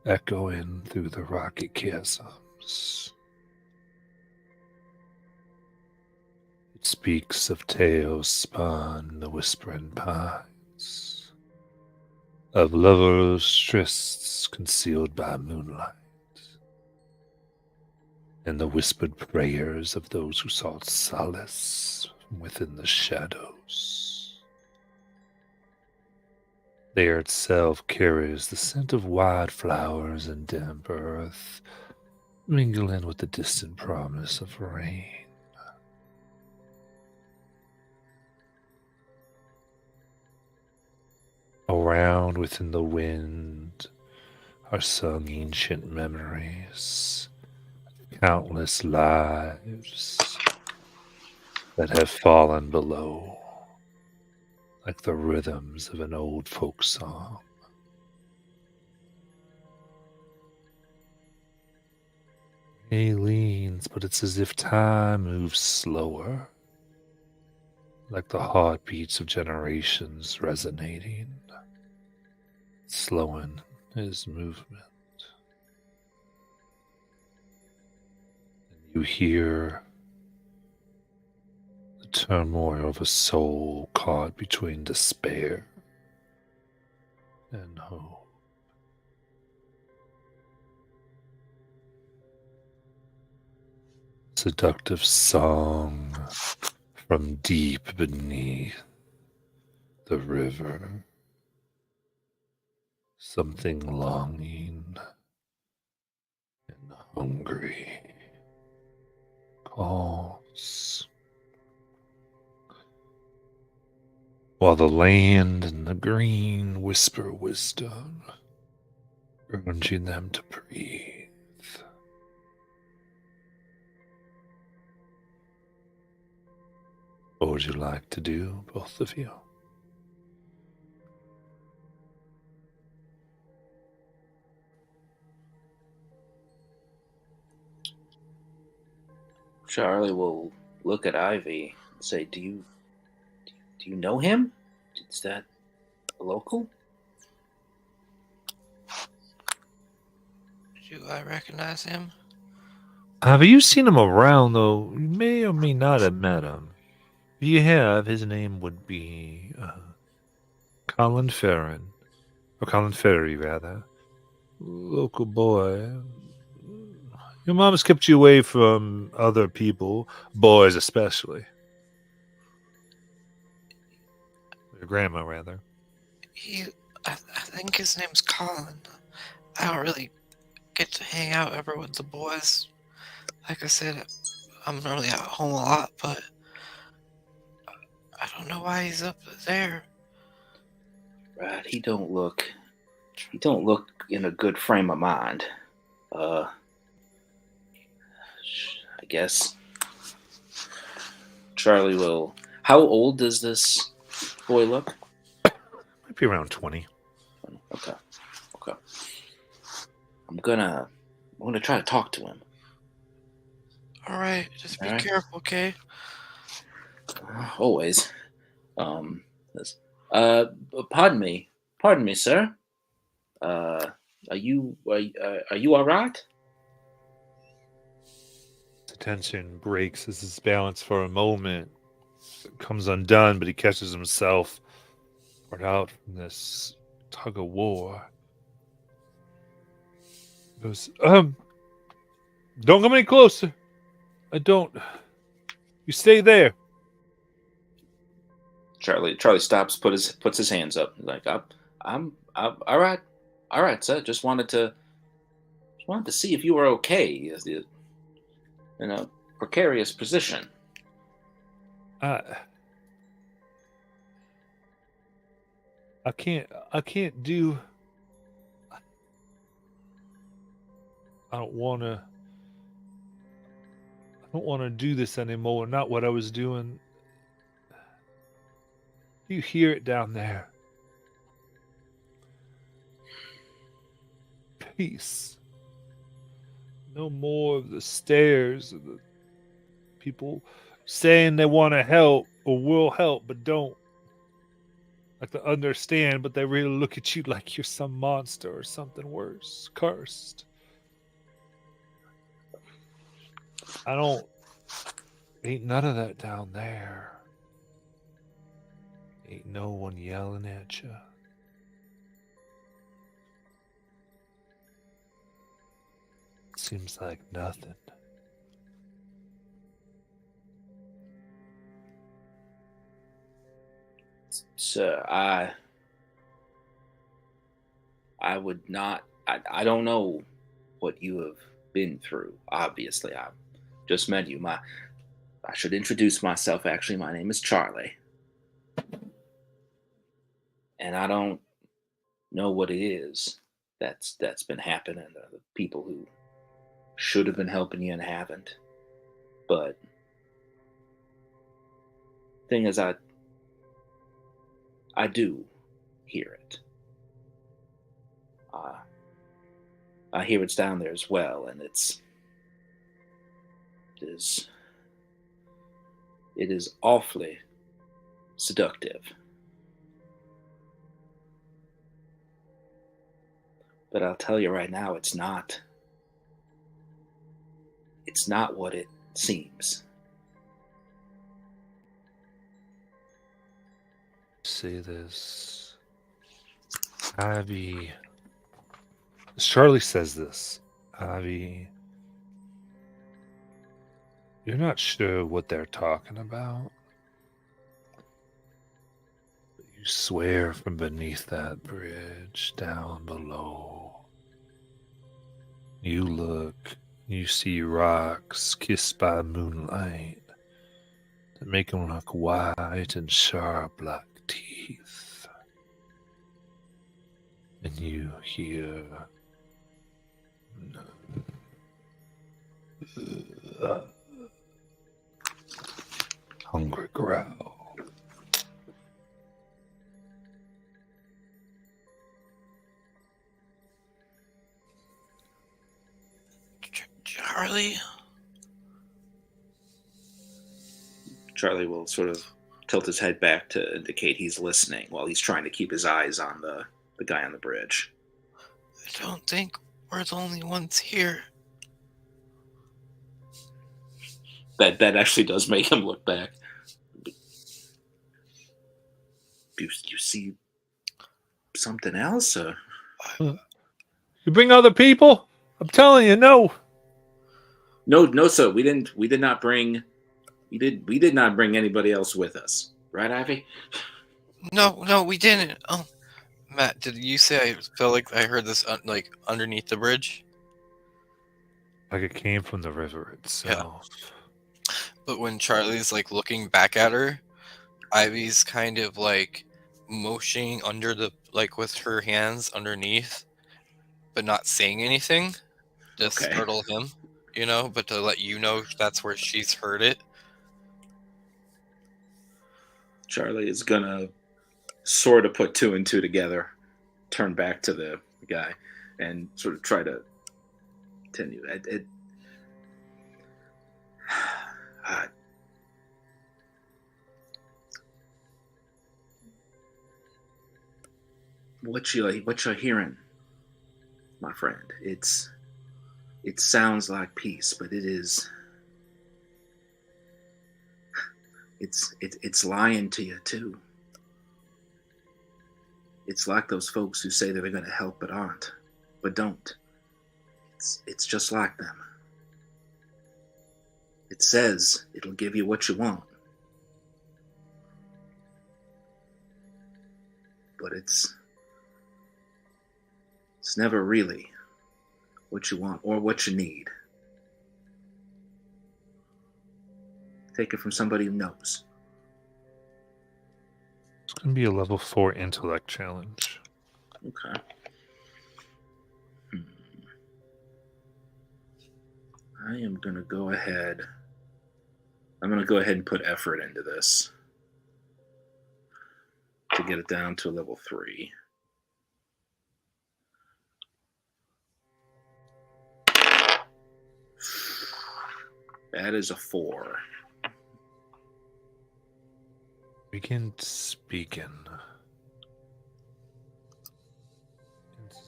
echoing through the rocky chasms. It speaks of tales spun in the whispering pines, of lovers' trysts concealed by moonlight, and the whispered prayers of those who sought solace from within the shadows. The air itself carries the scent of wildflowers and damp earth, mingling with the distant promise of rain. Around within the wind are sung ancient memories, countless lives that have fallen below, like the rhythms of an old folk song. He leans, but it's as if time moves slower, like the heartbeats of generations resonating, slowing his movement. And you hear the turmoil of a soul caught between despair and hope. Seductive song from deep beneath The river. Something longing and hungry calls. While the land and the green whisper wisdom, urging them to breathe. What would you like to do, both of you? Charlie will look at Ivy and say, "Do you know him? Is that a local?" Do I recognize him? Have you seen him around, though? You may or may not have met him. If you have, his name would be Colin Farron. Or Colin Ferry, rather. Local boy. Your mom's kept you away from other people, boys especially. Your grandma, rather. I think his name's Colin. I don't really get to hang out ever with the boys. Like I said, I'm normally at home a lot, but I don't know why he's up there. Right, he don't look in a good frame of mind. I guess Charlie will. How old does this boy look? Might be around 20. Okay. I'm gonna try to talk to him. All right, just be All right. careful, okay? Always. This. Pardon me, sir. Are you all right? The tension breaks as his balance for a moment comes undone, but he catches himself brought out from this tug of war. He goes, don't come any closer. I don't. You stay there. Charlie stops, puts his hands up, like I'm all right, sir. Just wanted to see if you were okay. In a precarious position. I can't do. I don't want to do this anymore. Not what I was doing. You hear it down there. Peace. No more of the stares of the people saying they want to help or will help but don't. Like to understand, but they really look at you like you're some monster or something worse. Cursed. Ain't none of that down there. Ain't no one yelling at you. Seems like nothing. Sir, I would not. I don't know what you have been through. Obviously, I just met you. I should introduce myself. Actually, my name is Charlie, and I don't know what it is that's been happening to the people who should have been helping you and haven't. But thing is, I do hear it. I hear it's down there as well, and it is awfully seductive. But I'll tell you right now, it's not. It's not what it seems. Say this. Ivy. Charlie says this. Ivy. You're not sure what they're talking about. But you You swear from beneath that bridge down below. You look, you see rocks kissed by moonlight that make them look white and sharp like teeth. And you hear hungry growl. Charlie? Charlie will sort of tilt his head back to indicate he's listening while he's trying to keep his eyes on the guy on the bridge. I don't think we're the only ones here. That actually does make him look back. You see something else? You bring other people? I'm telling you, no. No, sir. We did not bring anybody else with us, right, Ivy? No, we didn't. Oh, Matt, did you say I felt like I heard this like underneath the bridge? Like it came from the river itself. Yeah. But when Charlie's like looking back at her, Ivy's kind of like motioning under the like with her hands underneath, but not saying anything. Just Okay. startle him, but to let you know that's where she's heard it. Charlie is gonna sort of put two and two together, turn back to the guy, and sort of try to continue. What you're hearing, my friend? It sounds like peace, but it's lying to you too. It's like those folks who say they're going to help but aren't, but don't. It's just like them. It says it'll give you what you want, but it's never really what you want or what you need. Take it from somebody who knows. It's going to be a level 4 intellect challenge. Okay. I am going to go ahead. I'm going to go ahead and put effort into this to get it down to a level 3. That is a 4. Begin speaking.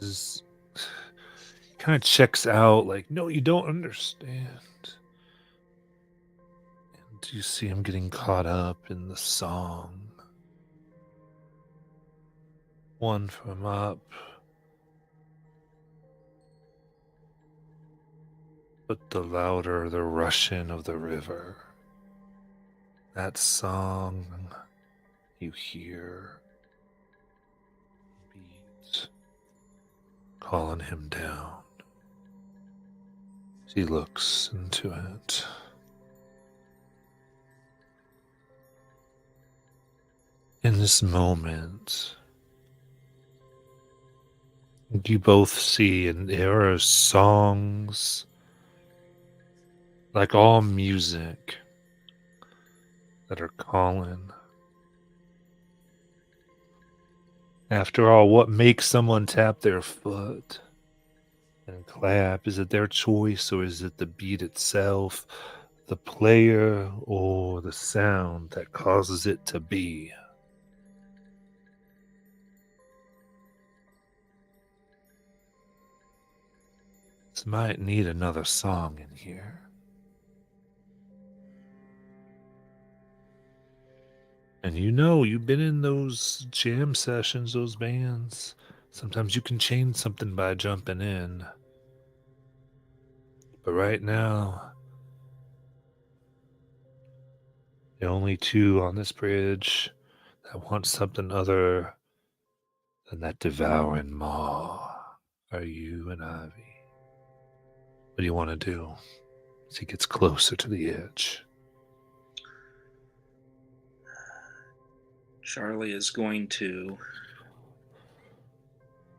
This kind of checks out like, no, you don't understand. And you see him getting caught up in the song. One from up. But the louder the rushing of the river. That song you hear beats calling him down. He looks into it. In this moment, you both see, and there are songs, like all music, that are calling. After all, what makes someone tap their foot and clap? Is it their choice, or is it the beat itself, the player, or the sound that causes it to be? This might need another song in here. And you've been in those jam sessions, those bands. Sometimes you can change something by jumping in. But right now, the only two on this bridge that I want something other than that devouring maw. Are you and Ivy? What do you want to do as he gets closer to the edge? Charlie is going to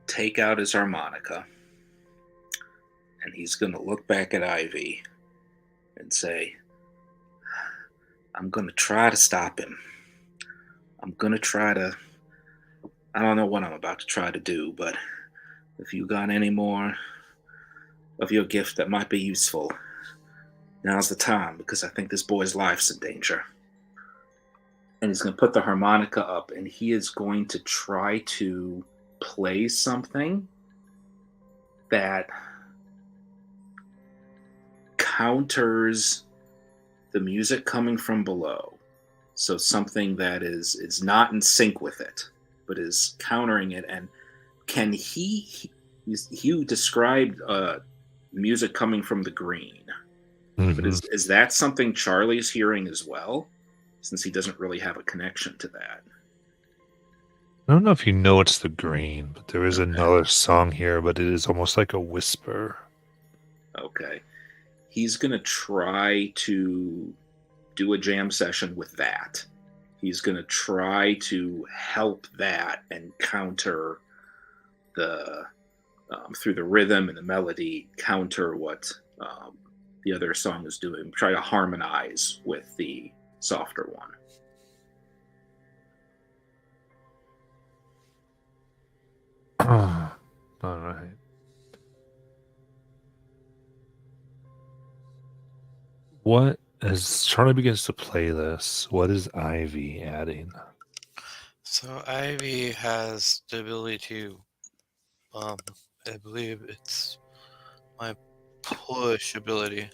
take out his harmonica, and he's going to look back at Ivy and say, I'm going to try to stop him. I'm going to try to. I don't know what I'm about to try to do, but if you got any more of your gift that might be useful, now's the time, because I think this boy's life's in danger. And he's going to put the harmonica up, and he is going to try to play something that counters the music coming from below. So something that is not in sync with it, but is countering it. And can you described music coming from the green, but is that something Charlie's hearing as well, since he doesn't really have a connection to that? I don't know if you know it's the green, but there is Okay. another song here, but it is almost like a whisper. Okay. He's going to try to do a jam session with that. He's going to try to help that and counter the, through the rhythm and the melody, counter what the other song is doing. Try to harmonize with the softer one. All right. What, as Charlie begins to play this, what is Ivy adding? So Ivy has the ability to, I believe it's my push ability.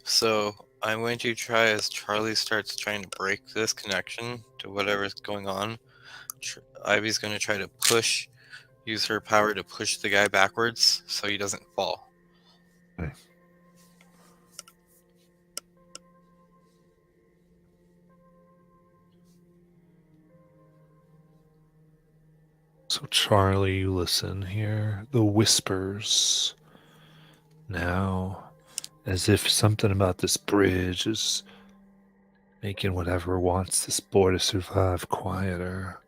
So I'm going to try, as Charlie starts trying to break this connection to whatever's going on, Ivy's going to try to use her power to push the guy backwards so he doesn't fall. Okay. So Charlie, you listen here. The whispers. Now, as if something about this bridge is making whatever wants this boy to survive quieter.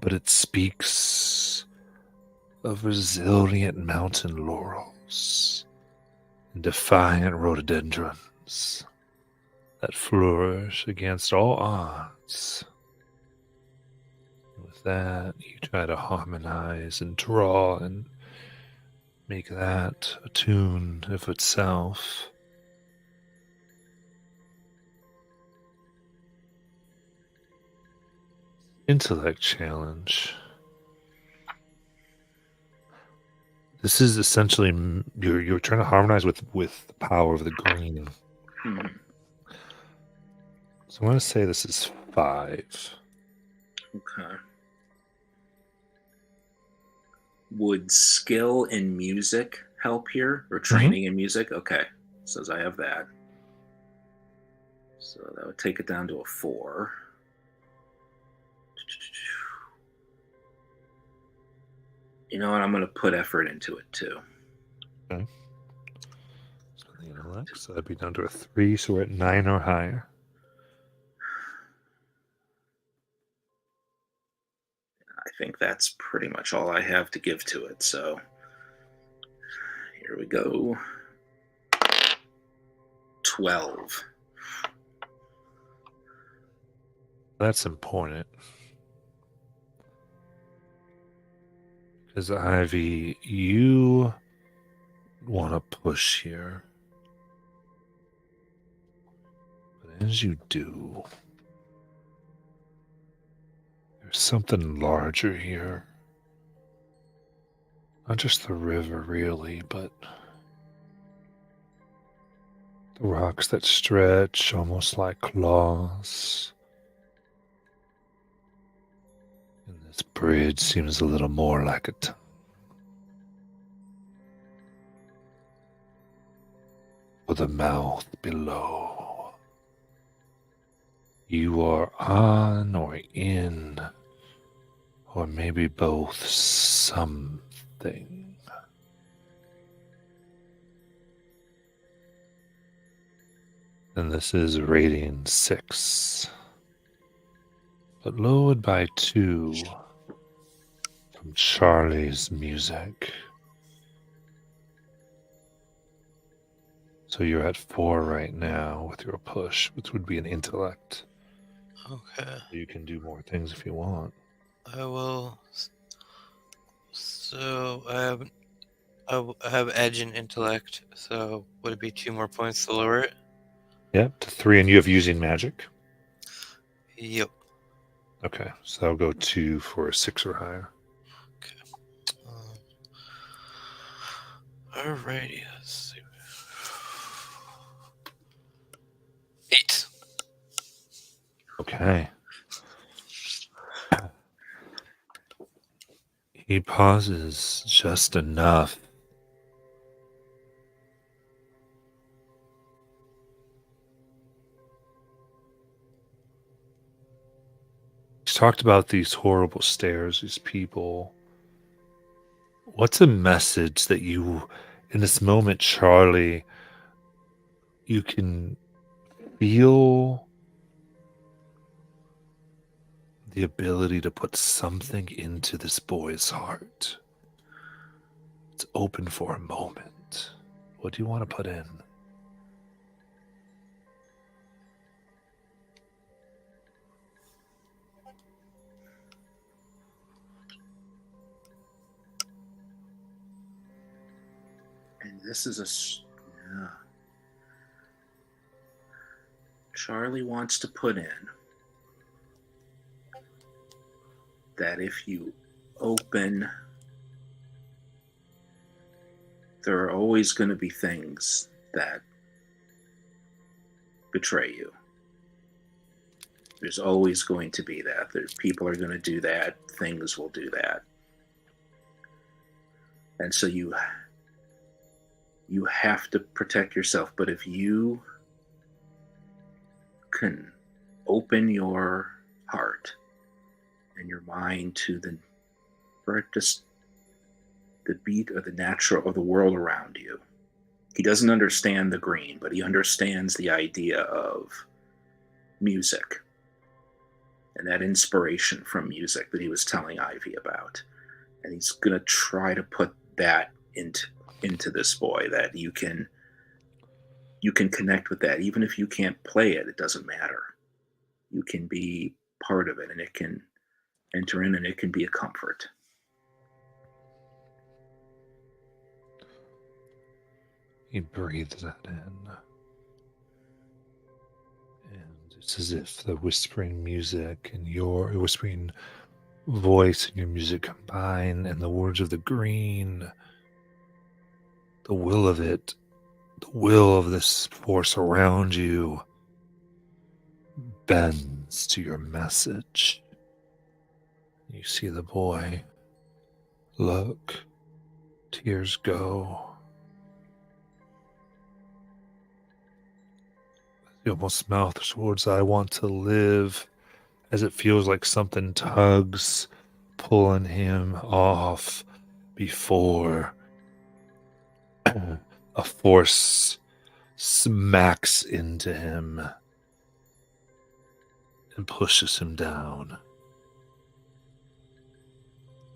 But it speaks of resilient mountain laurels and defiant rhododendrons that flourish against all odds. With that, you try to harmonize and draw and make that a tune of itself. Intellect challenge. This is essentially you're trying to harmonize with the power of the green. Hmm. So I'm going to say this is 5. Okay. Would skill in music help here, or training in music? Okay, says I have that. So that would take it down to a 4. You know what? I'm going to put effort into it too. Okay. So the intellect, so that'd be down to a 3, so we're at 9 or higher. I think that's pretty much all I have to give to it. So here we go. 12. That's important. Because Ivy, you want to push here. But as you do, there's something larger here. Not just the river, really, but the rocks that stretch almost like claws. And this bridge seems a little more like a tongue. For the mouth below. You are on or in, or maybe both, something. And this is rating 6. But lowered by 2 from Charlie's music. So you're at 4 right now with your push, which would be an intellect. Okay. You can do more things if you want. I will. So I have edge in intellect. So would it be 2 more points to lower it? Yep, to 3, and you have using magic. Yep. Okay, so I'll go 2 for a 6 or higher. Alrighty, let's see. 8. Okay. He pauses just enough. He's talked about these horrible stares, these people. What's a message that you, in this moment, Charlie, you can feel the ability to put something into this boy's heart? It's open for a moment. What do you want to put in? And this is yeah. Charlie wants to put in that if you open, there are always going to be things that betray you. There's always going to be that. People are going to do that. Things will do that. And so you have to protect yourself. But if you can open your heart and your mind to the beat of the natural of the world around you. He doesn't understand the green, but he understands the idea of music and that inspiration from music that he was telling Ivy about. And he's going to try to put that into this boy, that you can connect with that. Even if you can't play it, it doesn't matter. You can be part of it, and it can enter in, and it can be a comfort. He breathes that in. And it's as if the whispering music and your whispering voice and your music combine, and the words of the green, the will of it, the will of this force around you bends to your message. You see the boy look, tears go. He almost mouths words, "I want to live," as it feels like something tugs, pulling him off before a force smacks into him and pushes him down.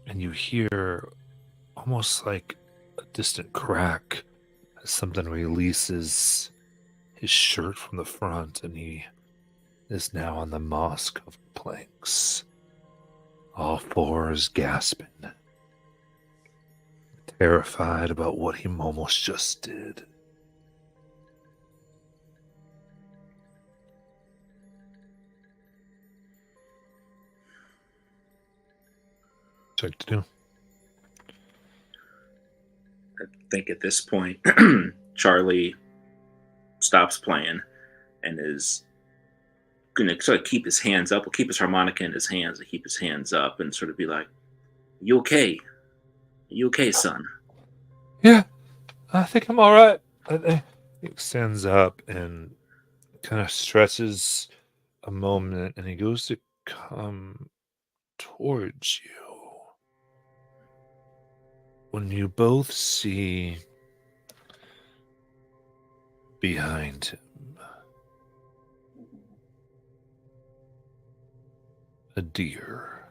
And you hear almost like a distant crack as something releases his shirt from the front, and he is now on the moss-covered planks, all fours gasping, terrified about what he almost just did. Check to do. I think at this point, Charlie stops playing and is going to sort of keep his hands up. Will keep his harmonica in his hands and keep his hands up and sort of be like, "You okay? You okay, son?" Yeah, I think I'm all right. He extends up and kind of stretches a moment, and he goes to come towards you. When you both see behind him a deer.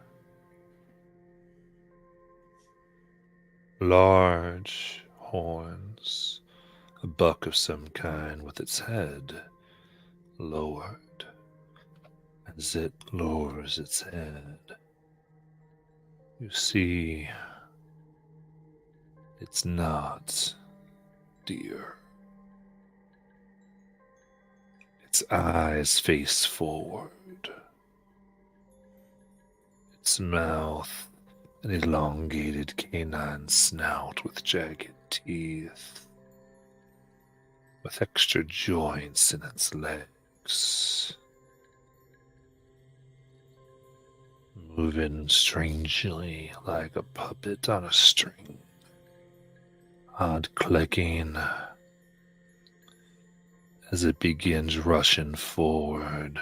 Large horns, a buck of some kind with its head lowered. As it lowers its head, you see it's not deer. Its eyes face forward. Its mouth an elongated canine snout with jagged teeth, with extra joints in its legs, moving strangely like a puppet on a string, odd clicking as it begins rushing forward,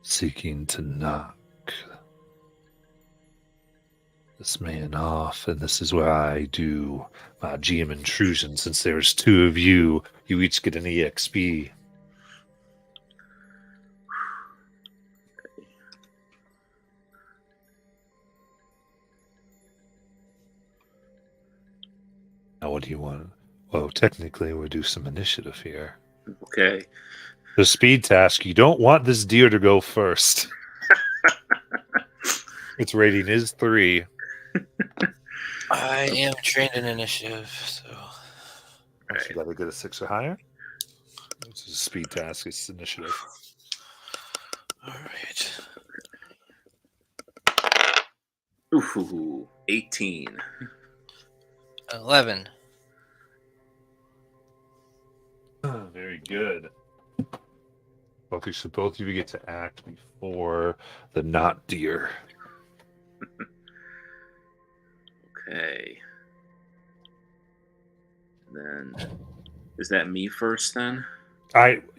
seeking to knock this man off. And this is where I do my GM intrusion. Since there's two of you, you each get an EXP. Now what do you want? Well, technically we'll do some initiative here. Okay. The speed task, you don't want this deer to go first. Its rating is 3. I am trained in initiative, so. Right. You gotta get a 6 or higher. This is a speed task, it's initiative. Alright. Ooh, 18. 11. Very good. So both of you get to act before the not deer. Okay. Then, is that me first then?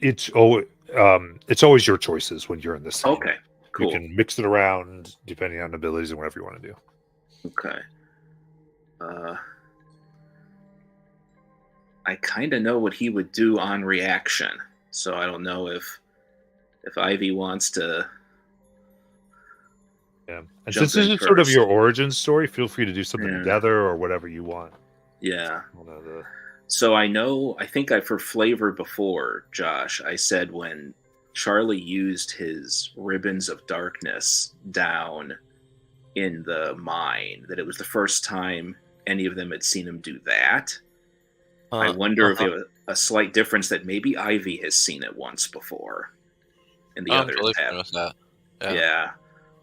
It's always your choices when you're in this scene. Okay, cool. You can mix it around depending on abilities and whatever you want to do. Okay. I kind of know what he would do on reaction, so I don't know if Ivy wants to. Yeah, and since this is sort of your origin story, feel free to do something together or whatever you want. Yeah. So I think for flavor before, Josh, I said when Charlie used his ribbons of darkness down in the mine, that it was the first time any of them had seen him do that. I wonder if it was a slight difference that maybe Ivy has seen it once before, and the others have. With that. Yeah.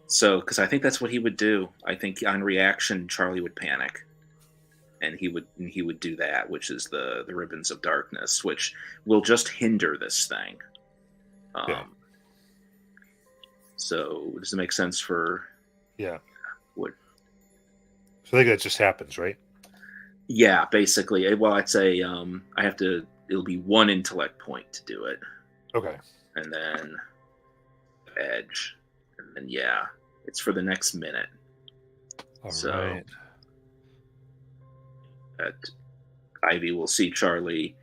So, because I think that's what he would do. I think on reaction, Charlie would panic, and he would do that, which is the ribbons of darkness, which will just hinder this thing. So, does it make sense for? Yeah. What? So I think that just happens, right? Yeah, basically. Well, I'd say it'll be 1 intellect point to do it. Okay. And then edge. And then, yeah, it's for the next minute. All right. Ivy will see Charlie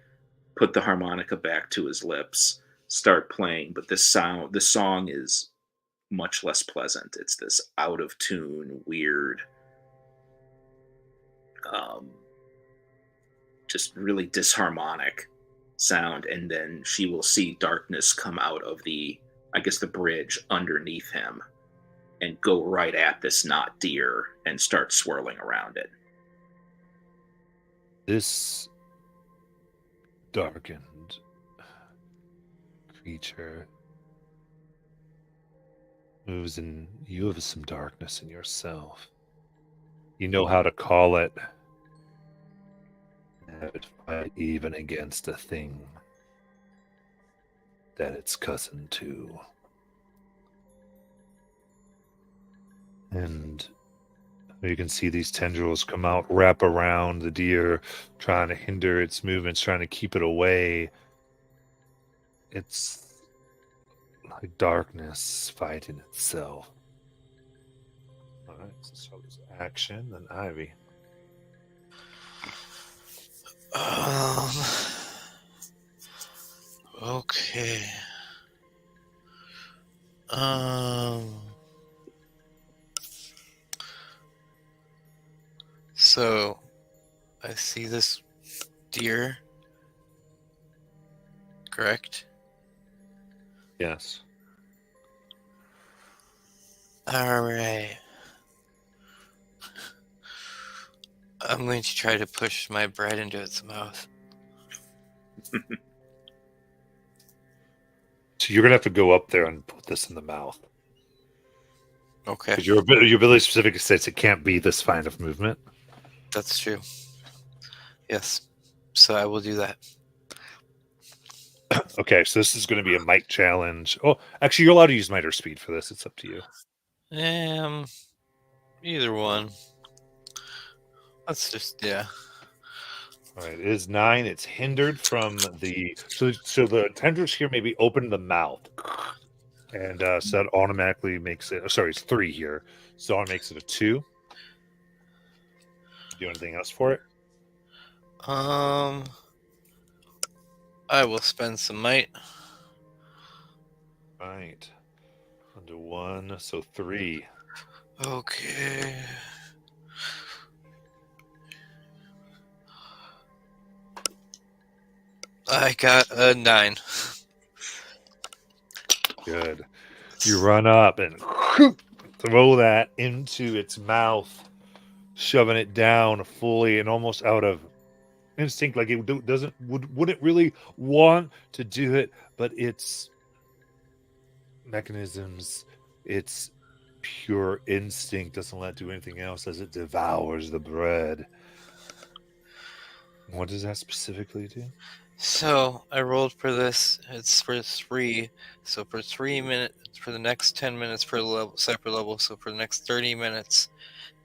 put the harmonica back to his lips, start playing, but this song is much less pleasant. It's this out of tune, weird, just really disharmonic sound, and then she will see darkness come out of the bridge underneath him and go right at this not deer and start swirling around it. This darkened creature moves in. You have some darkness in yourself. You know how to call it. Have it fight even against a thing that it's cousin to. And you can see these tendrils come out, wrap around the deer, trying to hinder its movements, trying to keep it away. It's like darkness fighting itself. All right, so Charlie's action, then Ivy. Okay. So I see this deer. Correct? Yes. All right. I'm going to try to push my bread into its mouth. So you're gonna have to go up there and put this in the mouth. Okay. Because your ability specific states it can't be this kind of movement. That's true. Yes. So I will do that. Okay, so this is going to be a might challenge. Oh, actually, you're allowed to use might or speed for this. It's up to you. Either one. Let's just, yeah. All right, it is 9. It's hindered from the so the tendrils here maybe open the mouth, and so that automatically makes it. Sorry, it's 3 here, so it makes it a 2. Do anything else for it? I will spend some might. Right, under 1, so 3. Okay. I got a 9. Good. You run up and throw that into its mouth, shoving it down fully and almost out of instinct, like it wouldn't really want to do it, but its mechanisms, its pure instinct doesn't let it do anything else as it devours the bread. What does that specifically do? So I rolled for this. It's for 3. So for 3 minutes, for the next 10 minutes per level, separate level. So for the next 30 minutes,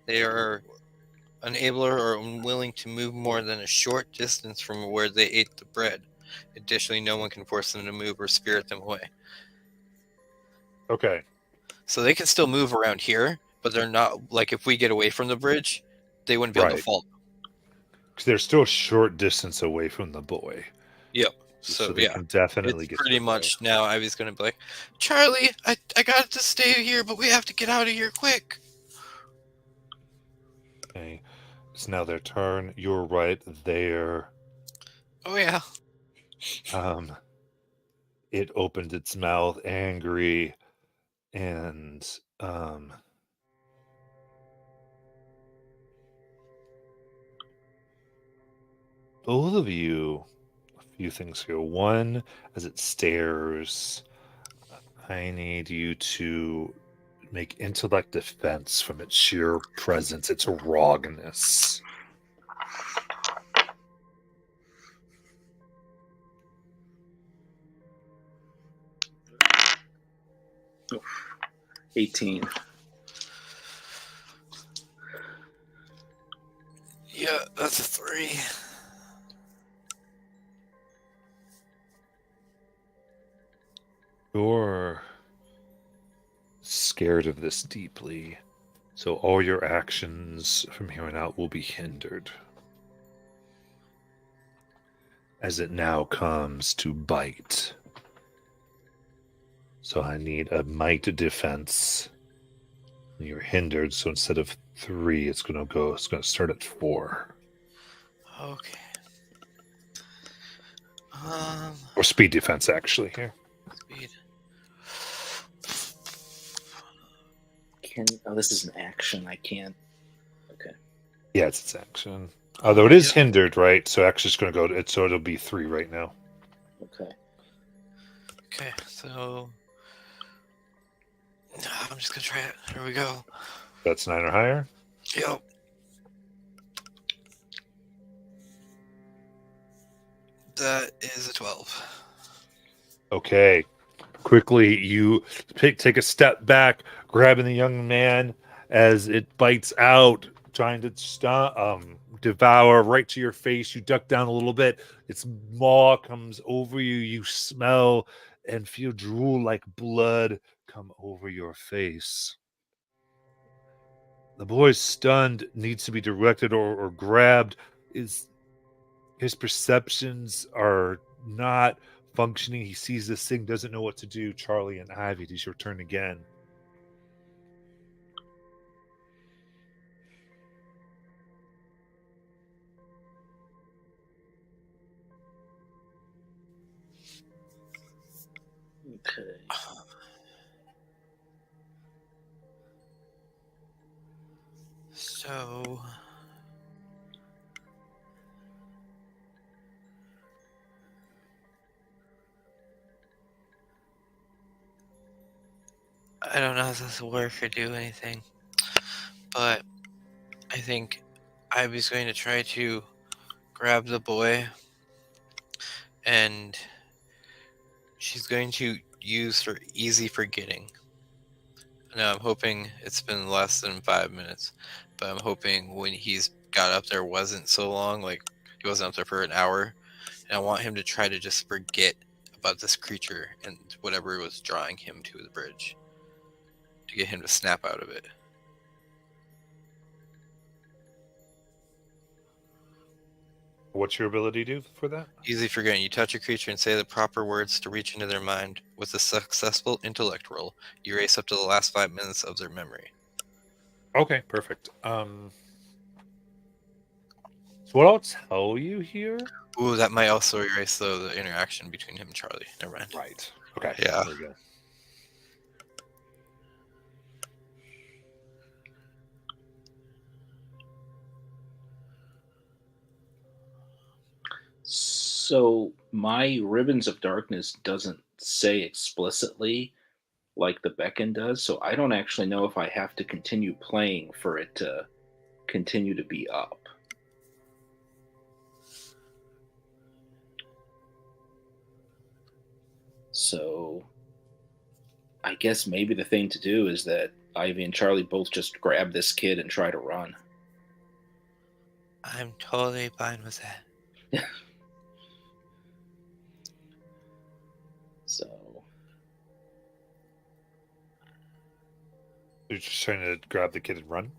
they are unable or unwilling to move more than a short distance from where they ate the bread. Additionally, no one can force them to move or spirit them away. Okay. So they can still move around here, but they're not, like, if we get away from the bridge, they wouldn't be able to follow. Because they're still a short distance away from the boy. Yep. So they can definitely get pretty much now Ivy's going to be like, Charlie, I got to stay here, but we have to get out of here quick. Okay. It's now their turn. You're right there. Oh, yeah. It opened its mouth angry and both of you, a few things here. One, as it stares, I need you to make intellect defense from its sheer presence, its rawness. Oof. 18. Yeah, that's a 3. You're scared of this deeply, so all your actions from here on out will be hindered. As it now comes to bite. So I need a might defense. You're hindered, so instead of 3, it's going to start at 4. Okay. Or speed defense, actually, here. Speed. This is an action. I can't. Okay. Yeah, it's its action. Although it is hindered, right? So actually it's going to go, so it'll be 3 right now. Okay. Okay, so I'm just going to try it. Here we go. That's 9 or higher? Yep. That is a 12. Okay. Quickly, you take a step back, grabbing the young man as it bites out, trying to devour right to your face. You duck down a little bit. Its maw comes over you. You smell and feel drool like blood come over your face. The boy is stunned, needs to be directed or grabbed. His perceptions are not functioning. He sees this thing, doesn't know what to do. Charlie and Ivy, it is your turn again. Okay. So I don't know how this will work or do anything, but I think Ivy's going to try to grab the boy, and she's going to use her easy forgetting. Now I'm hoping it's been less than 5 minutes, but I'm hoping when he's got up there wasn't so long, like he wasn't up there for an hour, and I want him to try to just forget about this creature and whatever was drawing him to the bridge, to get him to snap out of it. What's your ability do for that? Easy forgetting. You touch a creature and say the proper words to reach into their mind. With a successful intellect roll, you erase up to the last 5 minutes of their memory. Okay, perfect. So what I'll tell you here. Ooh, that might also erase the interaction between him and Charlie. Never mind. Right. Okay. Yeah. There we go. So my Ribbons of Darkness doesn't say explicitly like the beckon does, so I don't actually know if I have to continue playing for it to continue to be up. So I guess maybe the thing to do is that Ivy and Charlie both just grab this kid and try to run. I'm totally fine with that. So You're just trying to grab the kid and run?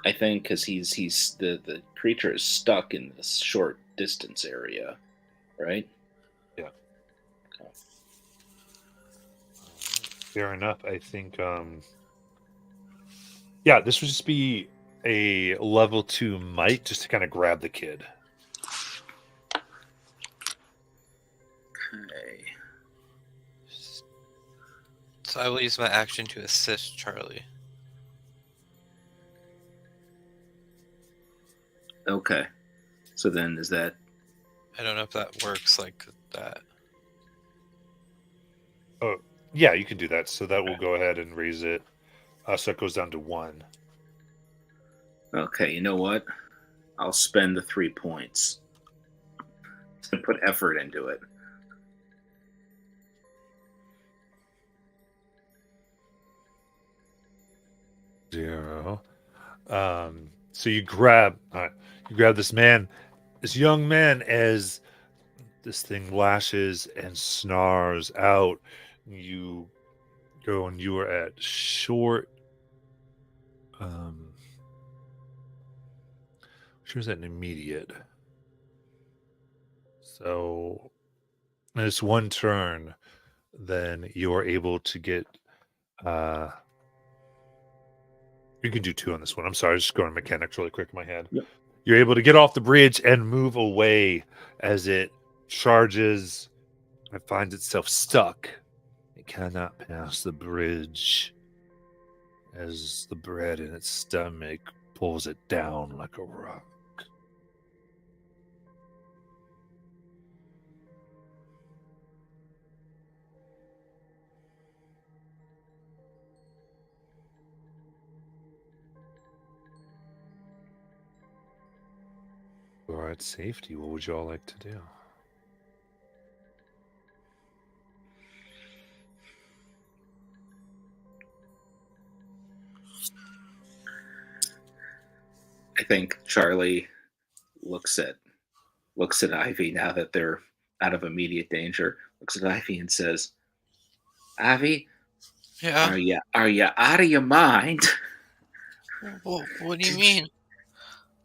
I think because he's the creature is stuck in this short distance area, right? Yeah. Okay. Fair enough. I think yeah, this would just be a level 2 might just to kind of grab the kid. Okay. So I will use my action to assist Charlie. Okay. So then is that... I don't know if that works like that. Oh, yeah, you can do that. So that will go ahead and raise it. So it goes down to 1. Okay, you know what? I'll spend the 3 points to put effort into it. Zero. So you grab this man, this young man, as this thing lashes and snarls out. You go and you are at short. Sure, is that an immediate? So it's one turn. Then you are able to get. You can do 2 on this one. I'm sorry, just going mechanics really quick in my head. Yep. You're able to get off the bridge and move away as it charges and finds itself stuck. It cannot pass the bridge as the bread in its stomach pulls it down like a rock. You are at safety. What would you all like to do? I think Charlie looks at Ivy now that they're out of immediate danger. looks at Ivy and says, "Ivy, Yeah. are you out of your mind? What do you Did mean?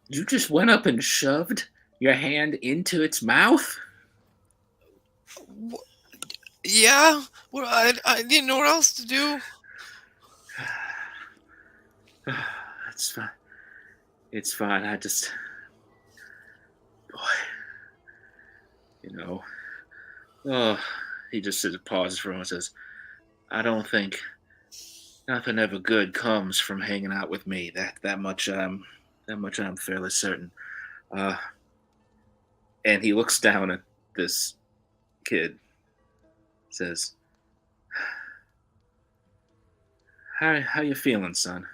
you just went up and shoved your hand into its mouth?" Wh- Yeah. What? I didn't know what else to do. It's fine. It's fine. I just, boy, you know. Oh, he just sort of pauses for a moment and says, "I don't think nothing ever good comes from hanging out with me. That much I'm fairly certain." Uh, and he looks down at this kid, says, how you feeling, son?"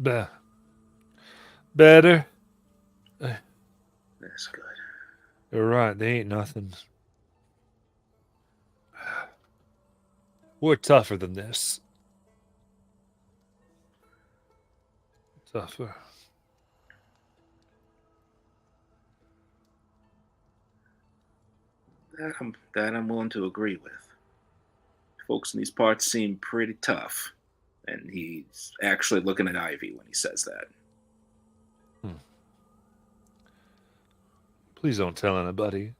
Be- better. That's good. You're right. They ain't nothing. We're tougher than this. Tougher. That I'm willing to agree with. Folks in these parts seem pretty tough. And he's actually looking at Ivy when he says that. Hmm. Please don't tell anybody.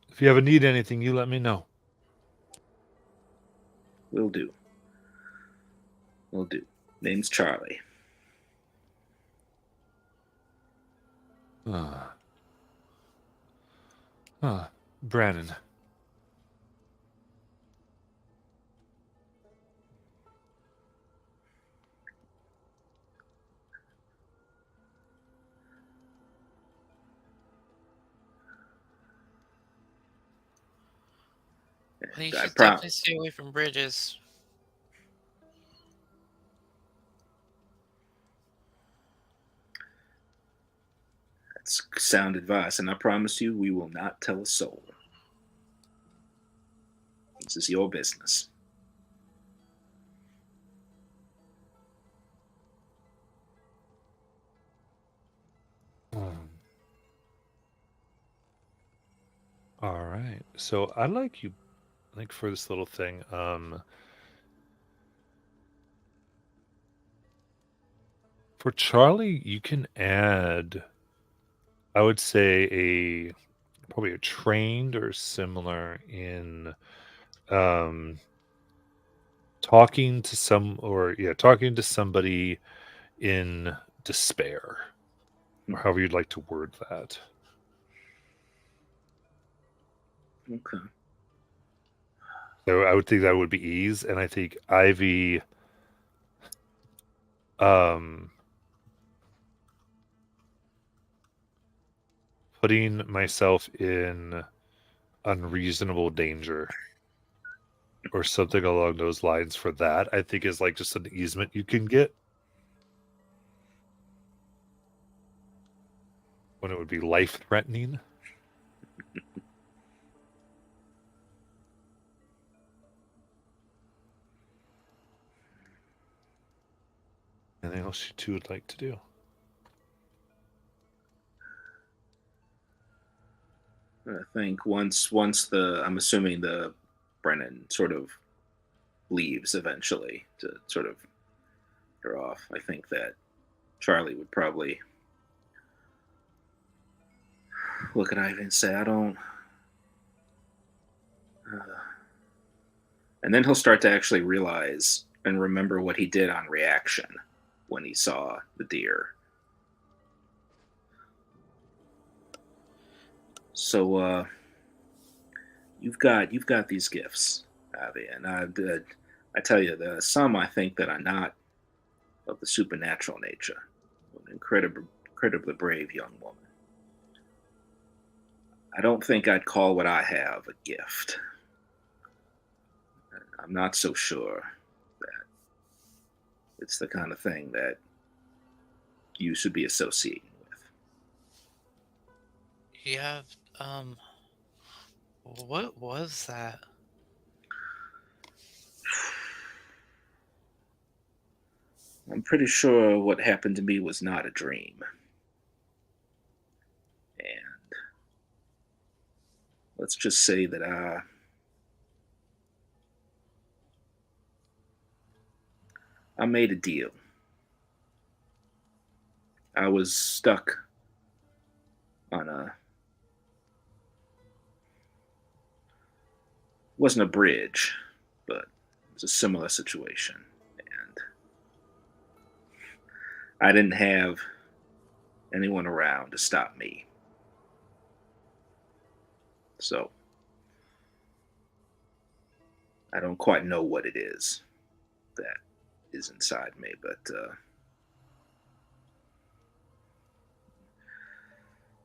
If you ever need anything, you let me know. Will do. Will do. Name's Charlie. Uh, Brandon. Well, you I should prom definitely stay away from bridges. That's sound advice, and I promise you we will not tell a soul. This is your business. Um, all right. So I'd like you, like for this little thing. For Charlie, you can add. I would say probably a trained or similar in um talking to somebody in despair, Hmm. or however you'd like to word that. Okay. So I would think that would be ease, and I think Ivy, um, putting myself in unreasonable danger or something along those lines for that, I think is like just an easement you can get when it would be life threatening. Anything else you two would like to do? I think once the I'm assuming the Brennan sort of leaves eventually to sort of her off. I think that Charlie would probably look at Ivy and say, "I don't." Uh, and then he'll start to actually realize and remember what he did on reaction when he saw the deer. So you've got these gifts, Abby, and I tell you, there are some I think that are not of the supernatural nature. An incredibly brave young woman. I don't think I'd call what I have a gift. I'm not so sure that it's the kind of thing that you should be associating with. Yeah. Um. What was that? I'm pretty sure what happened to me was not a dream. And let's just say that I made a deal. I was stuck on a wasn't a bridge, but it was a similar situation, and I didn't have anyone around to stop me. So I don't quite know what it is that is inside me, but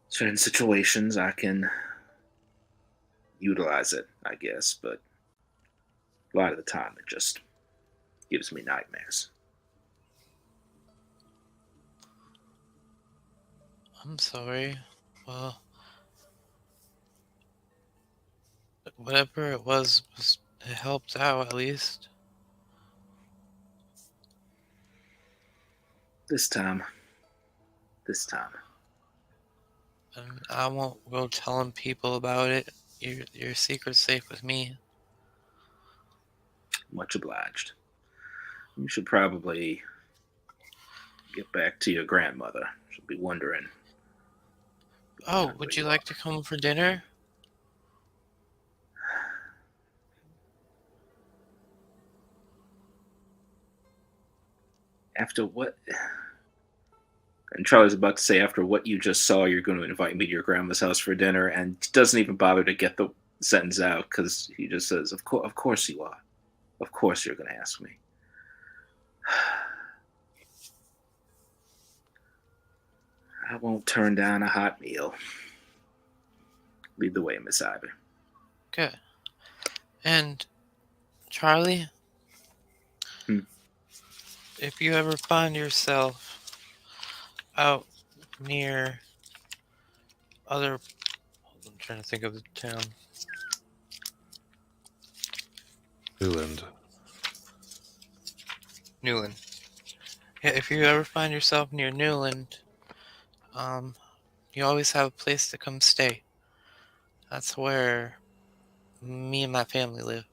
certain situations I can utilize it, I guess, but a lot of the time it just gives me nightmares. I'm sorry. Well, whatever it was it helped out at least. This time, this time. And I won't go telling people about it. Your secret's safe with me. Much obliged. You should probably get back to your grandmother. She'll be wondering. Oh, Where would you you like are. to come for dinner? After what? And Charlie's about to say, after what you just saw, you're going to invite me to your grandma's house for dinner, and doesn't even bother to get the sentence out because he just says, of course you are. Of course you're going to ask me." I won't turn down a hot meal. Lead the way, Miss Ivy. Good. And Charlie, Hmm. if you ever find yourself out near other, I'm trying to think of the town. Newland. Newland. Yeah, if you ever find yourself near Newland, you always have a place to come stay. That's where me and my family live.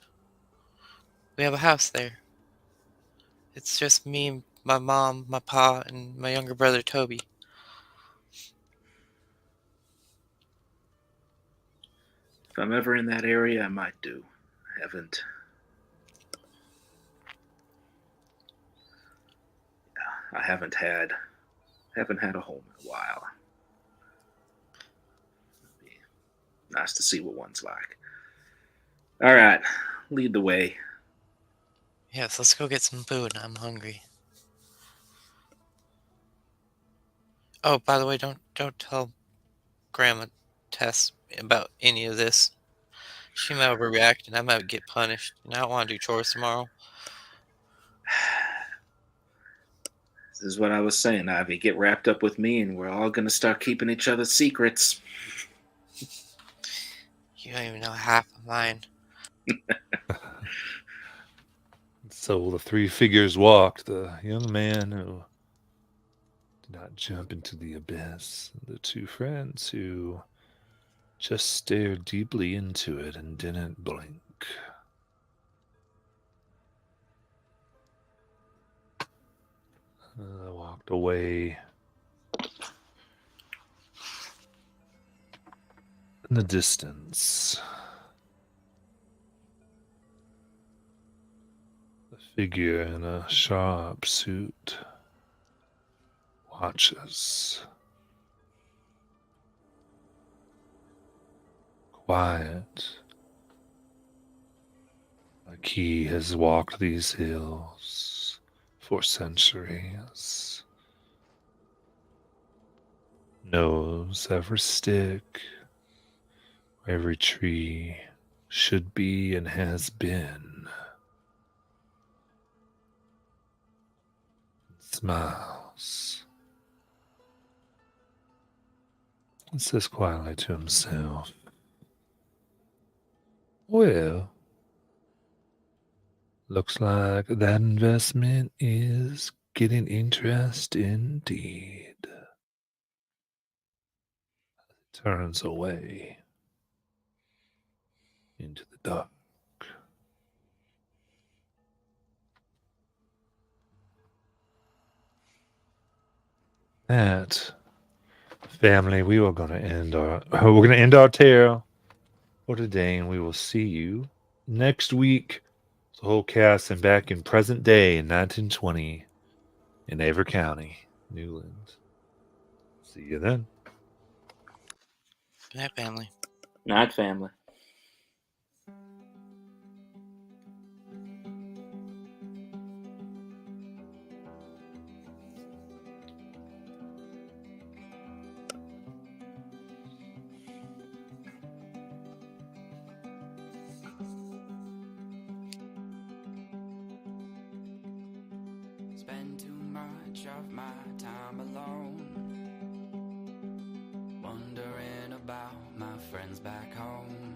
We have a house there. It's just me, my mom, my pa, and my younger brother Toby. If I'm ever in that area, I might do. I haven't had a home in a while. It'd be nice to see what one's like. All right, lead the way. Yes, let's go get some food. I'm hungry. Oh, by the way, don't tell Grandma Tess about any of this. She might overreact and I might get punished. And I don't want to do chores tomorrow. This is what I was saying, Ivy. Get wrapped up with me, and we're all gonna start keeping each other's secrets. You don't even know half of mine. So the three figures walked, the young man who did not jump into the abyss, the two friends who just stared deeply into it and didn't blink. Walked away in the distance. The figure in a sharp suit watches. Quiet, like he has walked these hills for centuries. Knows every stick, every tree should be and has been. Smiles. And says quietly to himself, "Well, looks like that investment is getting interest indeed." Turns away. into the dark. That family, we're gonna end our tale for today, and we will see you next week. The whole cast and back in present day in 1920 in Avery County, Newland. See you then. Good night, family. Not family. Spend too much of my time alone, wondering about my friends back home,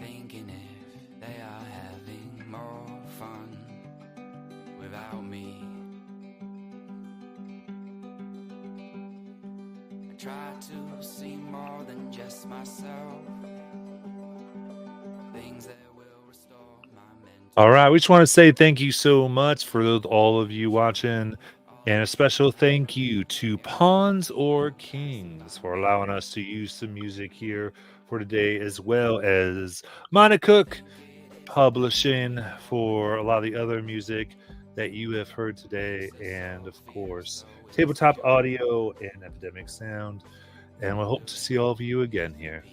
thinking if they are having more fun without me. I try to see more than just myself, things that will restore my mental. All right, we just want to say thank you so much for all of you watching, and a special thank you to Pawns or Kings for allowing us to use some music here for today, as well as Mana Cook Publishing for a lot of the other music that you have heard today, and of course, Tabletop Audio and Epidemic Sound. And we hope to see all of you again here.